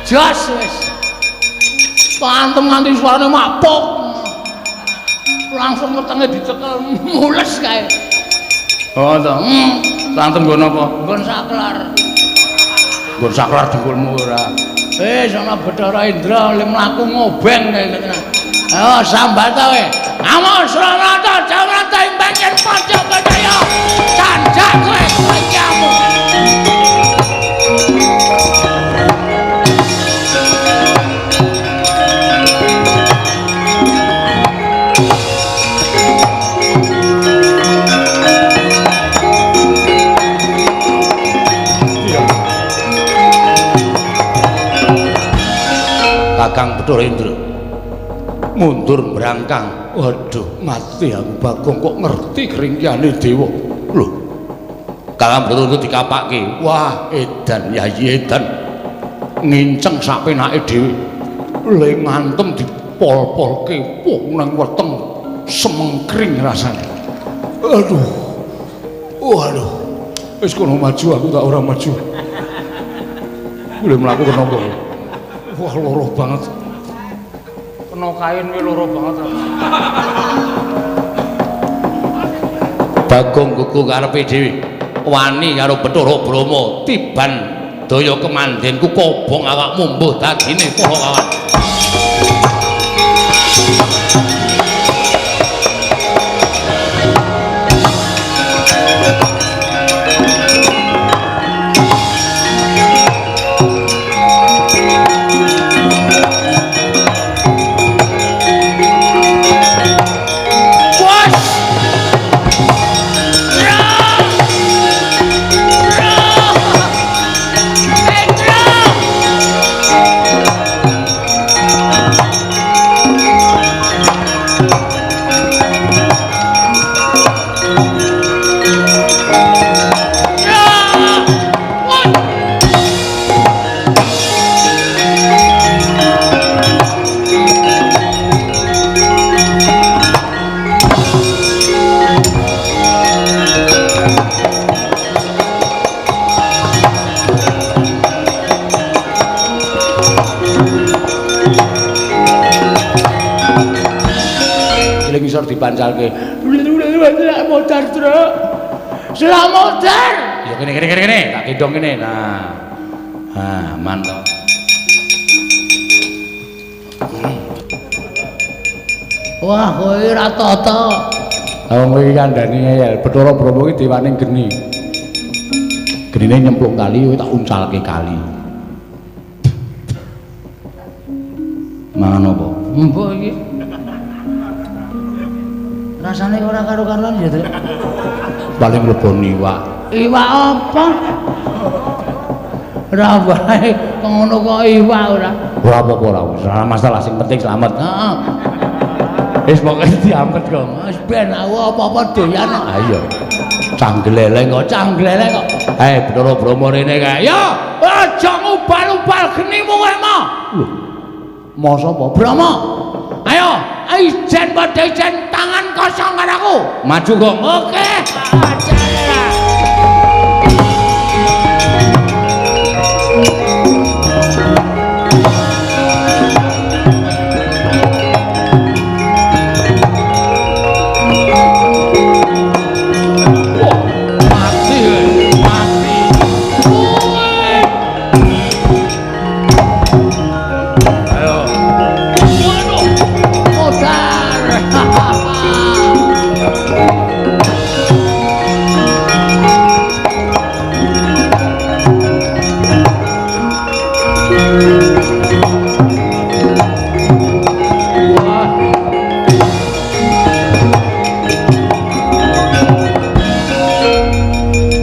Jos wis. Pantem nganti suarane mapuk. Langsung wetenge dicekel mules kae. Oh to. Pantem nggon apa? Nggon saklar. Nggon saklar dengkulmu ora. Ana Bathara Indra le mlaku ngobeng kae tenan. Ayo sambat kowe. Amun Sranata Jamrata imbanyen Panca Bajaya. Sanjak kowe kancamu. Kakang Bathara Indra mundur berangkang. Waduh, mati aku Bagong kok ngerti keringkiane dewa. Lho. Kakang Bathara Indra dikapake. Wah, edan Yayi edan. Nginceng sak penake dhewe. Le ngantem dipol-polke wong nang weteng semengkring rasane. Aduh. Waduh. Wis kono maju aku tak ora maju. Boleh mlaku kena apa? Wah, loro banget. Kena kain kuwi loro banget. Bagong kuku karepe dhewe. Wani karo Bathara Brama tiban daya kemandenku kobong awakmu mbuh dadine para kawan. Ngisor dipancalke. Modar, Truk. Selamat modar. Ya kene, tak gendong kene. Nah. Ah, mantap. Wah, kowe ora tata. Wong kowe iki kandhani ngeyel, Bathara Brama iki dewane geni. Genine nyemplung kali kowe tak uncalke kali. Mangan apa? Mbok iki. Rasane ora karo-karoan ya, Truk. Paling mlebon iwak. Iwak apa? Ora wae ngono kok iwak ora. Ora apa-apa ora masalah, sing penting slamet. Heeh. Wis pokoke diampet kok. Wis ben aku apa-apa doyan kok. Ayo. Canggleleng kok. Bathara Brama rene kae. Ya, aja ngubal-ubal genimu kowe mah. Lho. Mau sapa? Brama. Ayo, ijen padha ijen tangan kosong karo aku. Maju kok. Oke. Mati.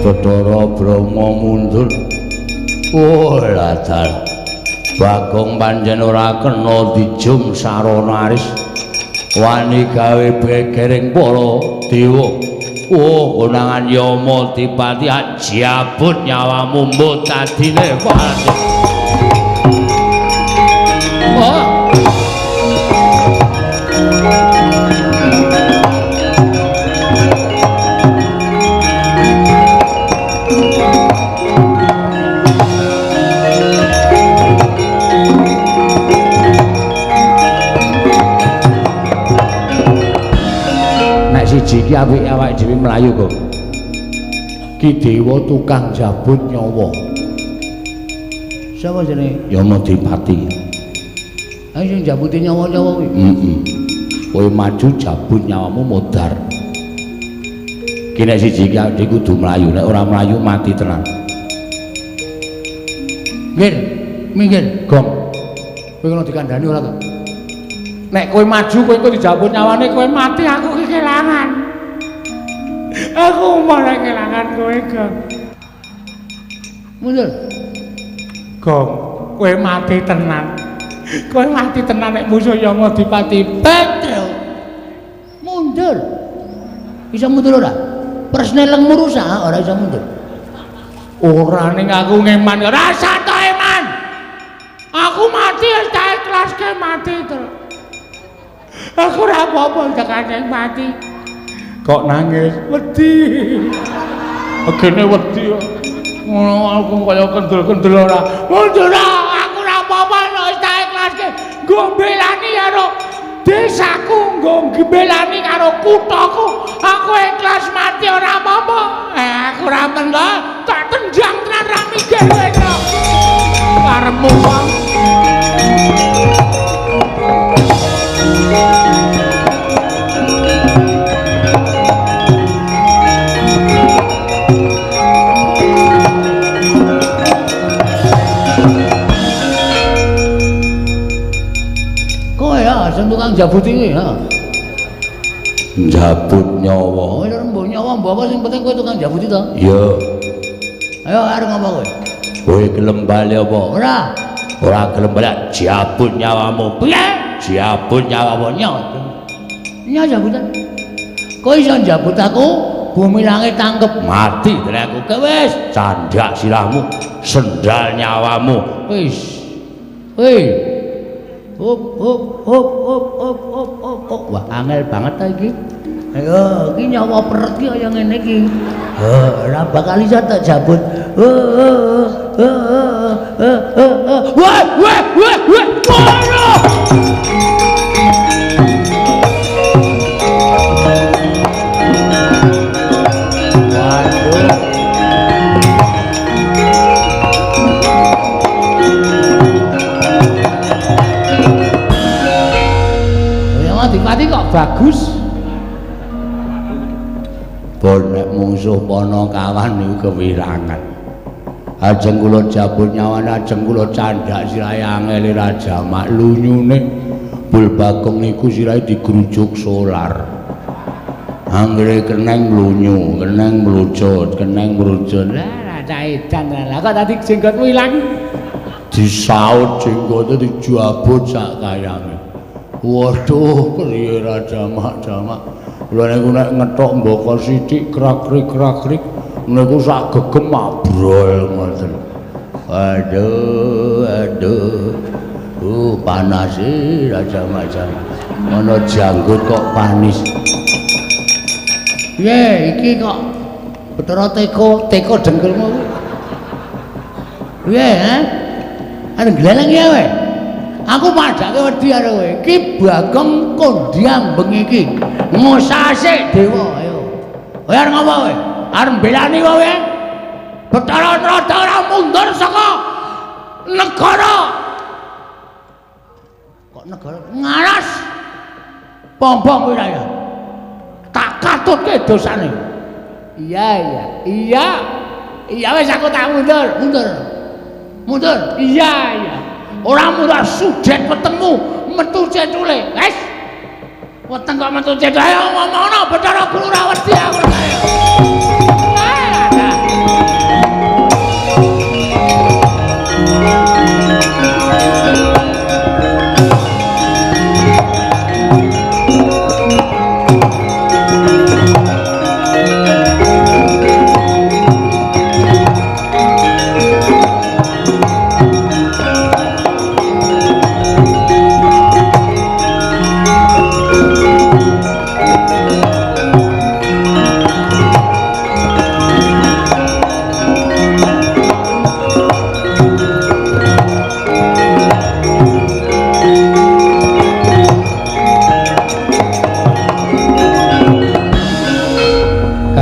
Bathara Brahma mundur. Oh ladar. Bagong pancen ora kena dijum sarana aris. Wani gawe begering para dewa. Oh konangan Yama Dipati jabut nyawamu mbok tadine pati. Oh siji iki apike awake dhewe mlayu kok. Ki dewa tukang jabut nyawa. Sapa jenenge? Yama Dipati. Ayo sing jabuti nyawa-nyawa kuwi. Kowe maju jabut nyawamu modar. Ki nek siji iki awake kudu mlayu, nek ora mlayu mati tenan. Minggir, Gong. Kowe ngono dikandani ora to? Nek kowe maju kowe engko dijabut nyawane kowe mati aku kelangan. Aku malah kelangan kowe, Gong. Mundur. Gong, kowe mati tenan. Kowe mati tenan nek musuh Yama Dipati. Betul. Mundur. Bisa mundur ora? Presne lengmu rusak ora bisa mundur. Ora ning aku ngeman ora sato eman. Aku mati wis tak ikhlaske mati terus. Aku ora apa-apa tekan mati. Kok nangis? Wedi. Agene wedi kok. Ngono aku kaya kendel-kendel ora. Mundur aku ora apa-apa wis tak ikhlaske. Nggo mbelani karo desaku, nggo mbelani karo kuthaku. Aku ikhlas mati ora apa-apa. Aku ora mendha tak tenjang tenan ra mikir kowe kok. Karepmu wong. Sing tukang jabut iki ha. Jabut nyawa. Ora mbok nyawa mbok apa sing penting kowe tukang jabut to? Iya. Ayo arep ngapa kowe? Kowe gelem bali apa? Ora. Ora gelem bali jabut nyawamu. Piye? Jabut nyawamu nyawa. Nya jabutan. Kowe iso jabut aku, bumi langit tangkep mati dari aku wis candak sirahmu, sendal nyawamu. Wis. Woi. Hop. Wah, angel banget ta iki. Ayo, iki nyawa peret ki kaya ngene iki. Ora bakal iso tak jabut. Wah. Dipati kok bagus. Bonek mungsuh pono kawan niku kewirangan. Ajeng kula jabut nyawane, ajeng kula candhak sirahe angel raja mak lunyune. Bul Bagong niku sirahe digrujuk solar. Anggere keneng lunyu, keneng mlucut, keneng mrucut. Lah cah edan lah kok tadi jenggotmu ilang. Disaut jenggote dijabut sak kayange. Waduh, priye jamak. Lha niku nek ngethok mboko sithik krak-krik niku sak gegem mabrol ngoten. Aduh. Panas jamak. Ana janggut kok panis. Piye iki kok Bathara teko dengkulmu kuwi. Piye, ha? Arep gleleng ya kowe? Aku padake wedi karo kowe. Ki Bagong kondhang bengi iki. Ngosase dewa ayo. Kowe arep ngapa kowe? Arep mbelani kowe? Bathara Trada ora mundur saka negara. Kok negara ngaras? Pompong wilayah. Tak katutke dosane. Iya wis aku tak mundur. Iya. Ora murah sudet wetengmu metu cetule. Wes. Weteng kok metu cetule. Ayo ngomongno Bathara Guru ra wedi aku.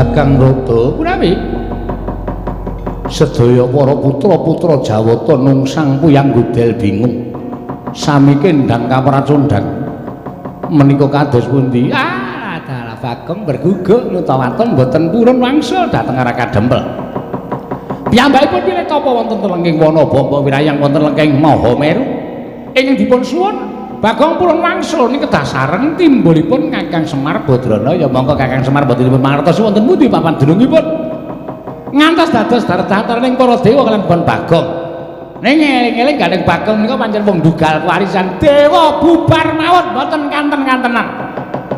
Kakang Rada kuwi sedaya para putra-putra Jawata nungsang puyang gudel bingung sami kendang kapracondhang menika kados pundi dalah Bagong berguguk nutawaton boten purun wangsul dhateng arah kadempel piyambakipun pilih tapa wonten telengking wana bamba wirayang wonten lengking Mahameru ingkang dipun suwun Bagong purun wangsul niki kedasaren timbulipun Kakang Semar Badrana ya monggo Kakang Semar boten dipun mangertos wonten pundi papan dunungipun ngantos dados darah-daraning para dewa kaliyan pun Bagong ning eling-eling gandeng Bagong menika pancen wong dugal warisan dewa bubar mawon mboten kanten-kantenan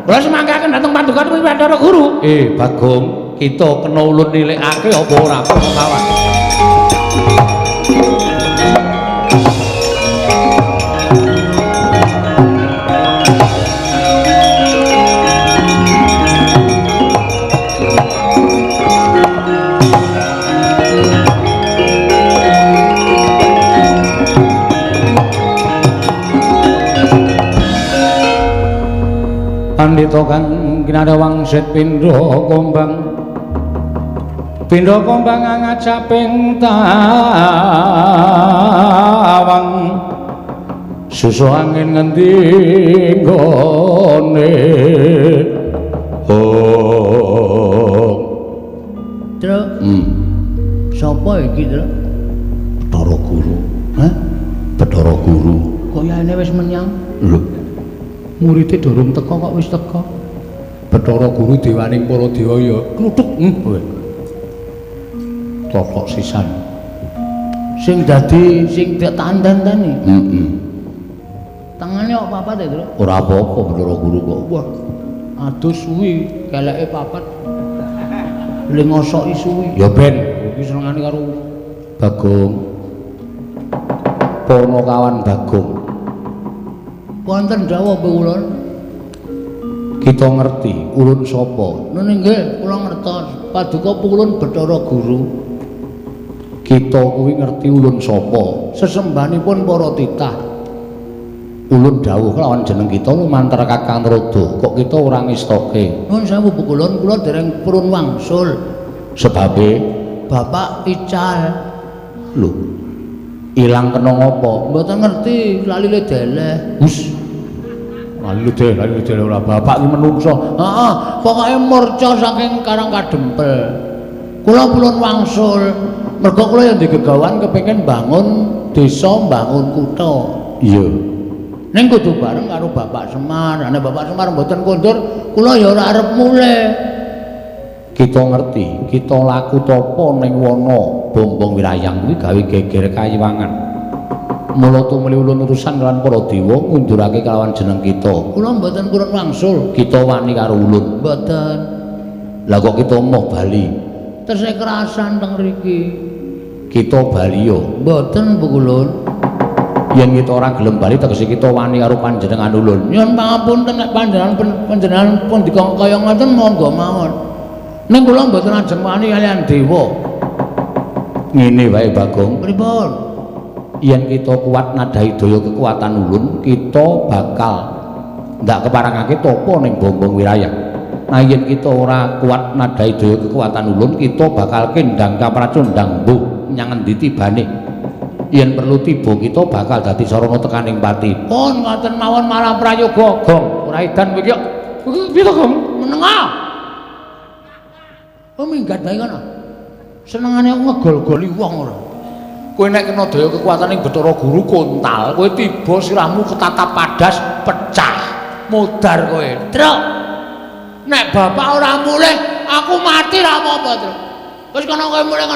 kula semangkaken dhateng Paduka Bathara Guru Bagong kita kena ulun nilikake apa ora kawan Pandhita kang kinarya wangsit pindha kombang ngajaping tawang susu angin ngendi nggone Truk sapa iki Truk Bathara Guru Bathara Guru koyane wis menyang lho muridé durung teka kok wis teka Bathara Guru dewaning para dewa ya kluthuk tokok sisan sing dadi sing ditandantani tangane kok papat ya Truk ora apa-apa Bathara Guru kok wah adus suwi keleke papat lengosoki suwi ya ben iki senengane karo Bagong Ponokawan Bagong wonten dawuh ulun kita ngerti ulun sapa nggih kula ngertos Paduka Pulun Bathara Guru kita kuwi ngerti ulun sapa sesembanipun para titah ulun dawuh kelawan jeneng kita lumantar Kakang Rada kok kita ora ngestoke nuwun sewu Pukulun kula dereng purun wangsul sebabe Bapak ical lho ilang kena ngopo mboten ngerti lalile deleh lali dele ora bapak iki menungso heeh pokoke murca saking Karang Kadempel kula pulun wangsul mergo kula ya digegawan kepengin bangun desa bangun kutha iya ning kudu bareng karo Bapak Semar nek Bapak Semar mboten kondur kula ya ora arep mulih kita ngerti kita laku topo ning wana bombong wirayang kuwi gawe geger kayiwangan mula tumuli ulun urusan kelawan para dewa ngundurake kelawan jeneng kita kula mboten purun wangsul kita wani karo ulun mboten lah kok kita moh bali tesih kerasan teng mriki kita bali yo mboten Pukulun yen kita ora gelem bali tegese kita wani karo panjenengan ulun nyuwun pangapunten nek panjenengan pun dikaya ngoten monggo mawon ning kula mboten ajeng wani kaliyan dewa ngene wae Bagong pripun yen kita kuat nadhahi daya kekuatan ulun kita bakal ndak keparangake topo ning bombong wirayang nah yen kita ora kuat nadhahi daya kekuatan ulun kita bakal kendang kapracondhang mbuh nyang endi tibane yen perlu tiba kita bakal dadi sarana tekaning pati pun ngoten mawon malah prayoga Gong ora edan kowe iki piye to Gong menengah minggat bae kono senengane ngegol-goli wong ora kowe nek kena daya kekuatan ing Bathara Guru kontal kowe tiba sirahmu ketatap padas pecah modar kowe Truk nek bapak ora mulih aku mati ra apa-apa Truk wis kono kowe mulih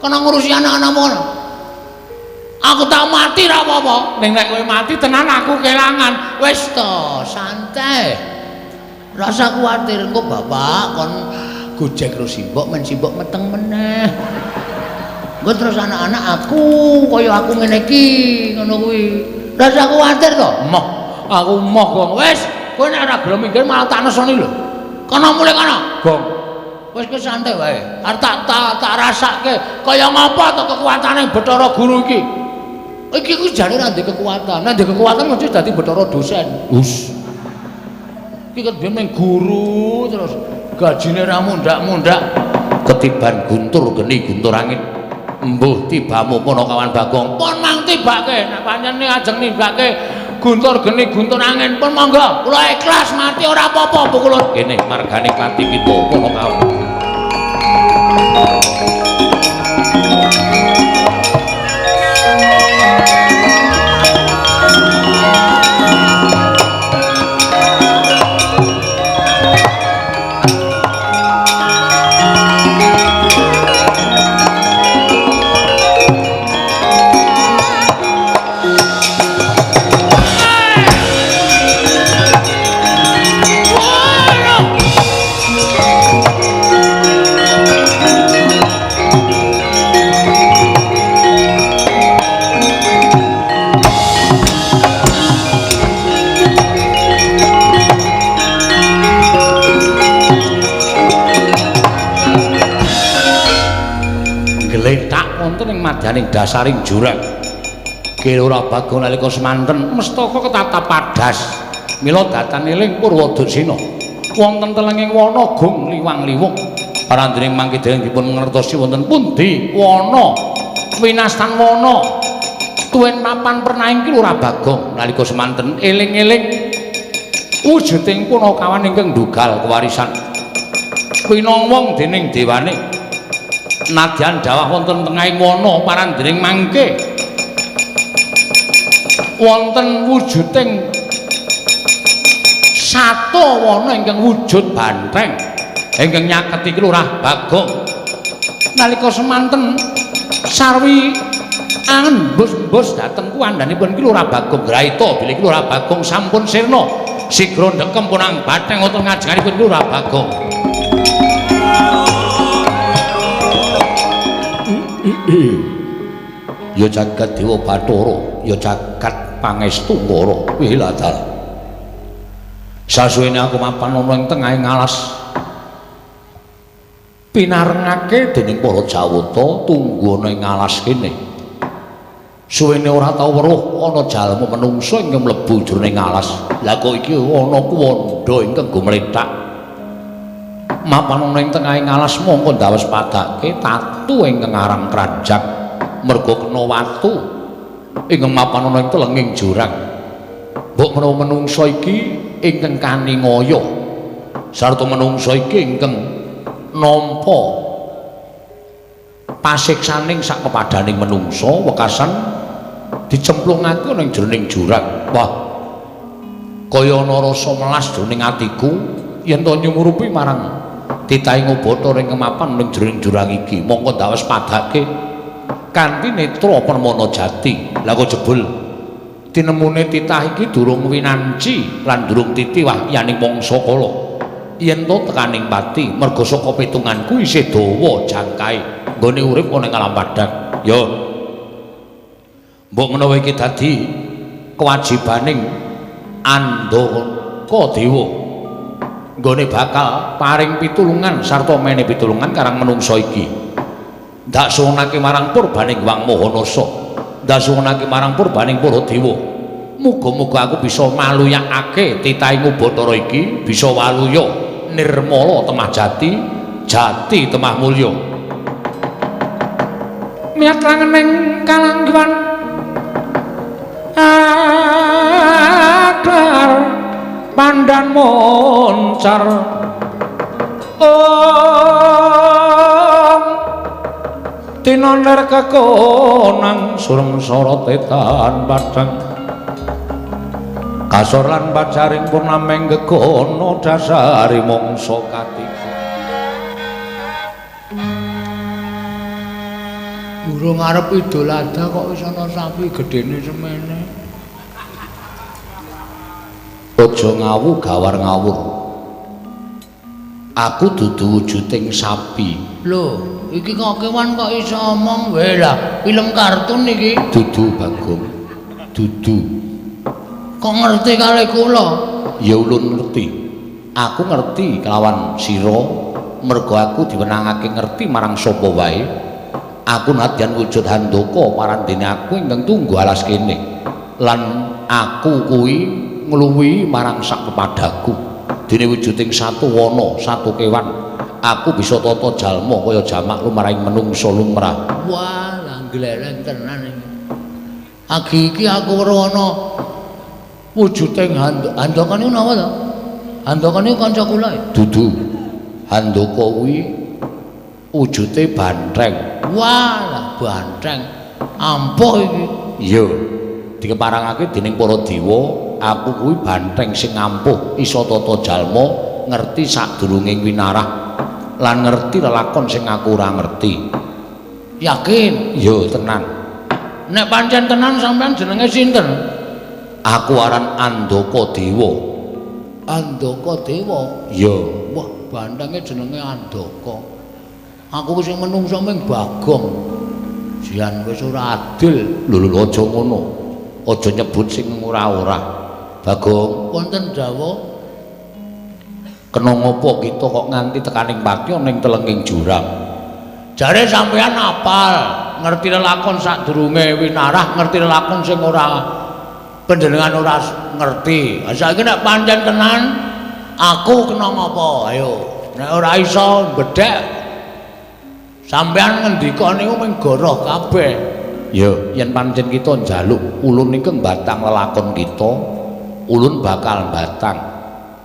kono ngurusi anak-anakmu kono aku tak mati ra apa-apa ning nek kowe mati tenan aku kelangan wis to santai rasa kuwatir engko bapak kon gojek karo simbok men simbok meteng meneh engko terus anak-anak aku kaya aku ngene iki ngono kuwi rasa kuwatir to moh aku moh Gong wis kowe nek ora gelem minggir malah tak nesoni lho kono mulih kono Gong wis ke santai wae arep tak rasake kaya ngapa to kekuatane Bathara Guru iki ku jane ra ndek kekuatan nek ndek kekuatan mesti dadi Bathara dosen us iki kan ben guru terus gajine ra mundak-mundak ketiban guntur geni guntur angin embuh tibamu Punakawan Bagong pun mang tibake nek pancen ajeng nibake guntur geni guntur angin pun monggo kula ikhlas mati ora apa-apa Bu kula kene margane klati kita Punakawan madyaning dasaring jurang Kilora Bagong nalika semanten mestaka ketatap padas mila datan eling Purwadasena wonten telenging wana gung liwang-liwung parandening mangke dereng dipun ngertosi wonten pundi wana winastan wana tuwin mapan pernahing Kilora Bagong nalika semanten eling-eling wujuding Punakawan ingkang dugal kewarisan pinanggong dening dewane nadyan dawah wonten tengahing wana parandening mangke wonten wujuding sato wana ingkang wujud banteng ingkang nyaketi Kilurah Bagong nalika semanten sarwi angen bus-bus dhateng kuwandanipun Kilurah Bagong graita bilih Kilurah Bagong sampun sirna sigra ndekem punang batheng wonten ngajenganipun Kilurah Bagong ya jagat Dewa Bathara ya jagat pangestu Ngara wiladal sasuwene aku mapan ana ing tengahing alas pinarengake dening para Jawata tunggu ana ing alas kene suwene ora tau weruh ana jalma menungsa ingkang mlebu jroning alas lha kok iki ana kuwanda ingkang gumlethak mapan ana ing tengahing alas mongko ndawes padake tatu ingkang aran Kranjang merga kena watu ingkang mapan ana ing telenging jurang mbok menawa menungsa iki ingkang kaningaya sarta menungsa iki ingkang nampa pasiksaning sak kepadaning menungsa wekasan dicemplungake ning jroning jurang wah kaya ana rasa melas jroning atiku yen to nyumurupi marang titahing Bathara ing kemapan ning jroning jurang iki mongko ndawes padake kanthi netra Permana Jati lha kok jebul tinemune titah iki durung winanci lan durung titiwah yaning mangsa kala yen to tekaning pati merga saka pitunganku isih dawa jangkae nggone urip ana ing alam padang ya mbok menawa iki dadi kewajibaning Andhaka Dewa nggone bakal paring pitulungan sarta mene pitulungan karang menungsa iki ndak suwunake marang purbaning Wang Mahanasa ndak suwunake marang purbaning para dewa muga-muga aku bisa maluyakake titahing Bathara iki bisa waluya nirmala temah jati jati temah mulya miat langening kalangguan aklar pandan moncar tinoner kekonang sureng sorotetan padang kasor lan pacaring purnameng gegono dasari mongso katiga burung arep Idul Adha kok wis ana sapi gedene semene aja ngawu gawar ngawur aku dudu wujuding sapi lho iki kok kewan kok iso omong wae lah film kartun iki dudu Bagong dudu kok ngerti kali kula ya ulun ngerti aku ngerti kelawan sira mergo aku diwenangake ngerti marang sapa wae aku nadyan wujud handaka parandene aku ingkang tunggu alas kene lan aku kuwi ngluwihi marang sak kepadaku dene wujuding satu wana, satu kewan. Aku bisa tata jalma kaya jamak lumrahing menungsa lumrah. Wah, lah gleleng tenan iki. Agi iki aku weruh ana wujuding Handaka niku napa to? Handaka niku kanca kula. Dudu. Handaka kuwi wujude bantheng. Wah, lah bantheng. Ampuh iki. Iya. Dikeparangake dening para dewa, aku kuwi bantheng sing ampuh, isa tata jalma, ngerti sadurunging winarah. Lan ngerti lelakon sing aku ora ngerti. Yakin? Yo tenan. Nek pancen tenan sampean jenenge sinten? Aku aran Andaka Dewa. Andaka Dewa. Yo. Wah, banthenge jenenge Andaka. Aku wis menungso ming Bagong. Jian wis ora adil. Lho aja ngono. Aja nyebut sing ora-ora. Bagong, Wonten dawuh kena ngopo kita kok nganti tekaning pakya ning telenging jurang? jare sampean apal, ngerti lelakon sadurunge winarah, ngerti lelakon sing ora panjenengan ora ngerti. Saiki nek pancen tenan aku kena ngopo? Ayo, nek ora iso bedhek sampean ngendika niku mung goroh kabeh. Ya, yen pancen kita njaluk ulun iki mbatang lelakon kita, ulun bakal mbatang.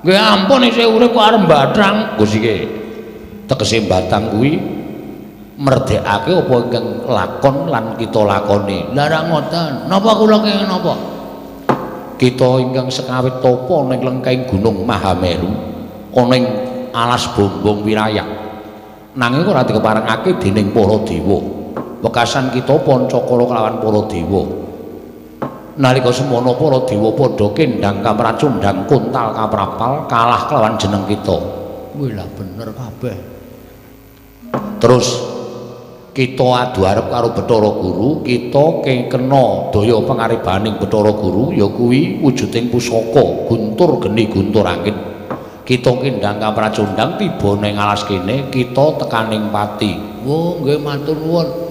Nggih ampun isih urip kok arep mbatang. Gus iki tegese mbatang kuwi merdekake apa ingkang lakon lan kita lakoni. Lah ra ngoten. Napa kula kenging napa? Kita ingkang sekawit tapa ning lengkeng Gunung Mahameru, ana ing alas bombong wirayah. Nanging ora dikeparengake dening para dewa. Wekasan kita pancakala kelawan para dewa. Nalika semono para dewa padha kendhang kamracundhang kuntal kaprapal kalah kelawan jeneng kita. Wih lah bener kabeh. Terus kita adu arep karo Bathara Guru, kita kena daya pangaribaning Bathara Guru ya kuwi wujuding pusaka guntur geni guntur angin. Kita kendhang kamracundhang tiba ning alas kene, kita tekaning pati. Oh, nggih matur nuwun.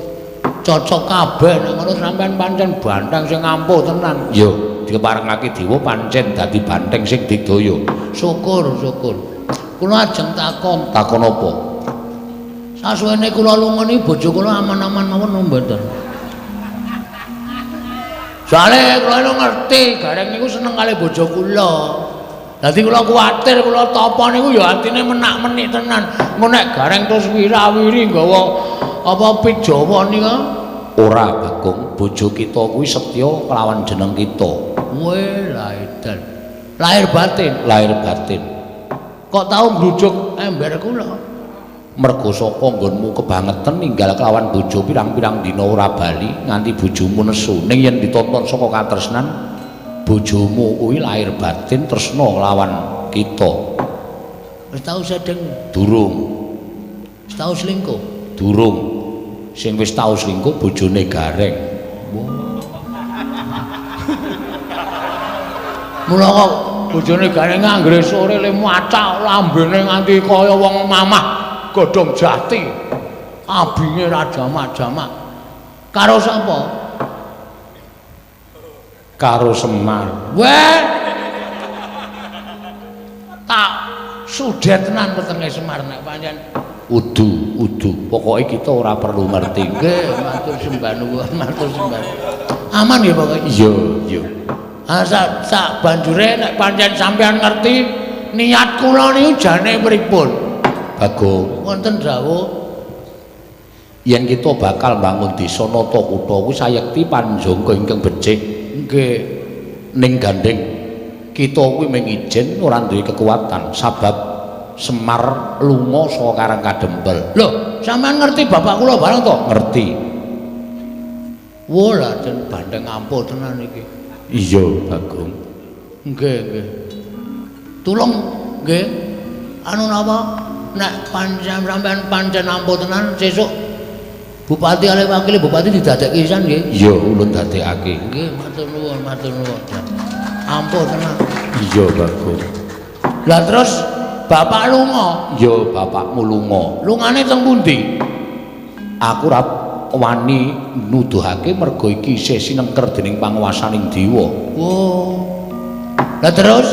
Cocok kabeh nek ngono sampean pancen bantheng sing ampuh tenan. Ya, dikeparengake dewa pancen dadi bantheng sing digdaya. Syukur. Kula ajeng takon. Takon apa? Sasuwene kula lunga niki bojo kula aman-aman mawon mboten. Soale kula ngerti gareng niku seneng kali bojo kula. Dadi kula kuwatir kula tapa niku ya atine menak-menik tenan. Engko nek gareng terus wirawiri nggawa apa pit Jawa nika? Ora, Bagong, bojo kita kuwi setya kelawan jeneng kita. Weh, la edan. Lahir batin. Lahir batin. Kok tau ngrujuk ember kula? Mergo saka nggonmu kebangetan ninggal kelawan bojo pirang-pirang dina ora bali nganti bojomu nesu. Ning yen ditonton saka katresnan, bojomu kuwi lahir batin tresna lawan kita. Wis tau sedeng? Durung. Wis tau selingkuh? Durung. Sing wis tau selingkuh bojone Gareng. Mula kok bojone Gareng anggere sore le macak lambene nganti kaya wong mamah godhong jati. Abinge ra jamak-jamak. Karo sapa? Karo Semar. Weh. Tak sudet tenan wetenge Semar nek pancen Udu. Pokoke kita ora perlu ngerti. nggih, matur sembah nuwun, matur sembah. Aman ya pokoke. Iya. Ah sak banjure nek pancen sampean ngerti niat kula niku jane pripun? Bagong, Wonten dawuh yen kita bakal bangun desa nata kutha kuwi sayekti panjangga ingkang becik. nggih. Ning gandeng kita kuwi mung ijen ora duwe kekuatan sebab Semar lunga saka Karang Kadempel. Lho, sampean ngerti bapak kula bareng to? Ngerti. Wah, den bandeng ampuh tenan iki. Iya, Bagong. Nggih. Tulung nggih. Anu napa? Nek pancen sampean pancen ampuh tenan sesuk Bupati ale wakil bupati didadekke pisan nggih. Iya, ulun dadekake. Nggih, matur nuwun. Ampuh tenan. Iya, Bagong. Lah terus bapak lunga. Ya, bapakmu lunga. Lungane teng pundi? Aku ora wani nuduhake mergo iki isih sinengker dening panguwasaning dewa. Oh. Lah terus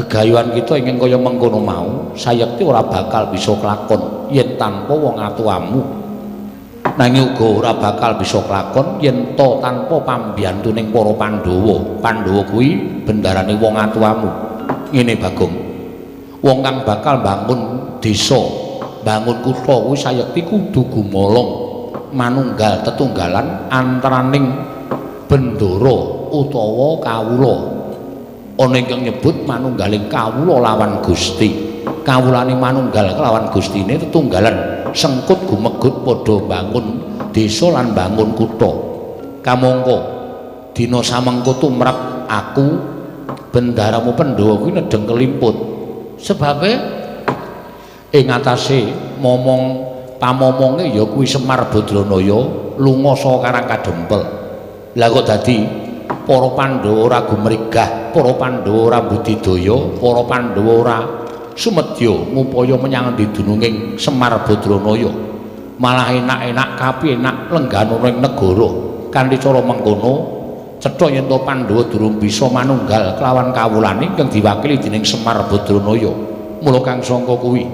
gegayuhan kita ingin kaya mengkono mau sayekti ora bakal bisa kelakon yen tanpa wong atuamu nanging uga ora bakal bisa kelakon yen to tanpa pambiyantuning para Pandhawa kuwi bendarane wong atuamu ngene Bagong wong kang bakal bangun desa bangun kutha kuwi sayekti kudu gumolong manunggal tetunggalan antaraning bendara utawa kawula ana ingkang nyebut manunggaling kawula lawan Gusti kawulane manunggal kelawan Gustine tetunggalan sengkut gumegut padha bangun desa lan bangun kutha kamangka dina samengko tumrap aku bendaramu Pandhawa kuwi nedeng kelimput sebabe ing atase momong pamomonge ya kuwi Semar Badranaya lunga saka Karang Kadempel lha kok dadi para Pandhawa ora gumregah, para Pandhawa ora budidaya, para Pandhawa ora sumedya ngupaya menyang dununging Semar Badranaya. Malah enak-enak kapienak lenggana ning negara. Kanthi cara mengkono, cetha yen to Pandhawa durung bisa manunggal kelawan kawulane kang diwakili dening Semar Badranaya. Mula kang sangka kuwi,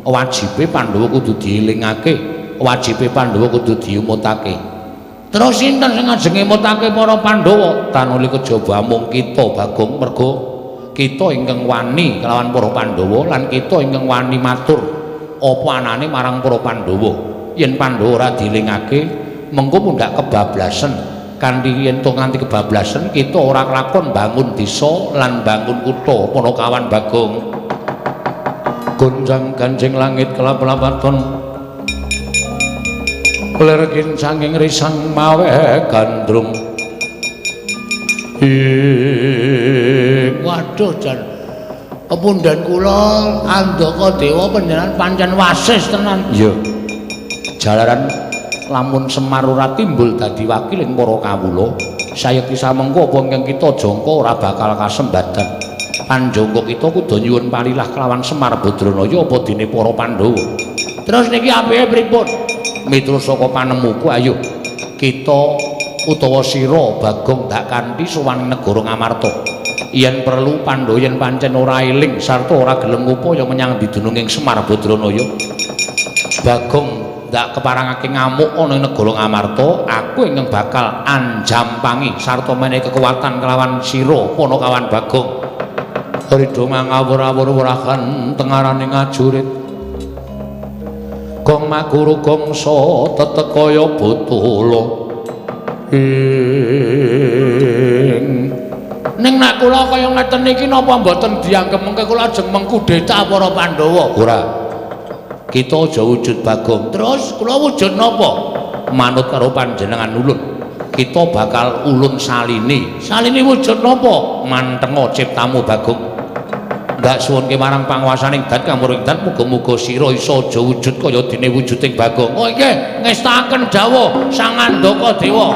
wajibe Pandhawa kudu dielingake, wajibe Pandhawa kudu diumutake. Terus sinten sing ngajeng ngemutake para Pandhawa? Tanuli kejaba mung kita Bagong mergo kita ingkang wani kelawan para Pandhawa lan kita ingkang wani matur apa anane marang para Pandhawa. Yen Pandhawa ora dielingake, mengko mundhak kebablasen. Kanthi yen to nganti kebablasen kita ora kelakon bangun desa lan bangun kutha Panakawan Bagong. Gonjang ganjing langit kelap-lapaton ler kincanging risang mawe gandrung waduh jan kepundhen kula Andaka Dewa panjenengan pancen wasis tenan iya jalaran lamun Semar ora timbul dadi wakiling para kawula sayekti samengko apa ingkang kita jangka ora bakal kasembadan panjangka kita kudu nyuwun parilah kelawan Semar Badranaya apa dene para Pandhawa terus niki apike pripun miturut saka panemuku ayo kita utawa sira Bagong dak kanthi sowan negara Ngamarta yen perlu Pandhawa yen pancen ora eling sarta ora gelem upaya menyang dununging Semar Badranaya Bagong dak keparangake ngamuk ana ing negara Ngamarta aku ingkang bakal anjampangi sarta menehi kekuatan kelawan sira Panakawan Bagong rida mangawur-awur wurahan tengaraning ajurit gong maguru gongso tetekaya butula ning nek kula kaya ngeten iki napa mboten dianggep mengke kula ajeng mengkudeta para Pandhawa ora kita aja wujud Bagong terus kula wujud napa manut karo panjenengan ulun kita bakal ulun saline wujud napa mantenga ciptamu Bagong ndak suwun marang panguwasaning dat kamuring dat muga-muga sira isa aja wujud kaya dene wujuding Bagong. Oh nggih, ngestakaken dawuh Sang Andaka Dewa.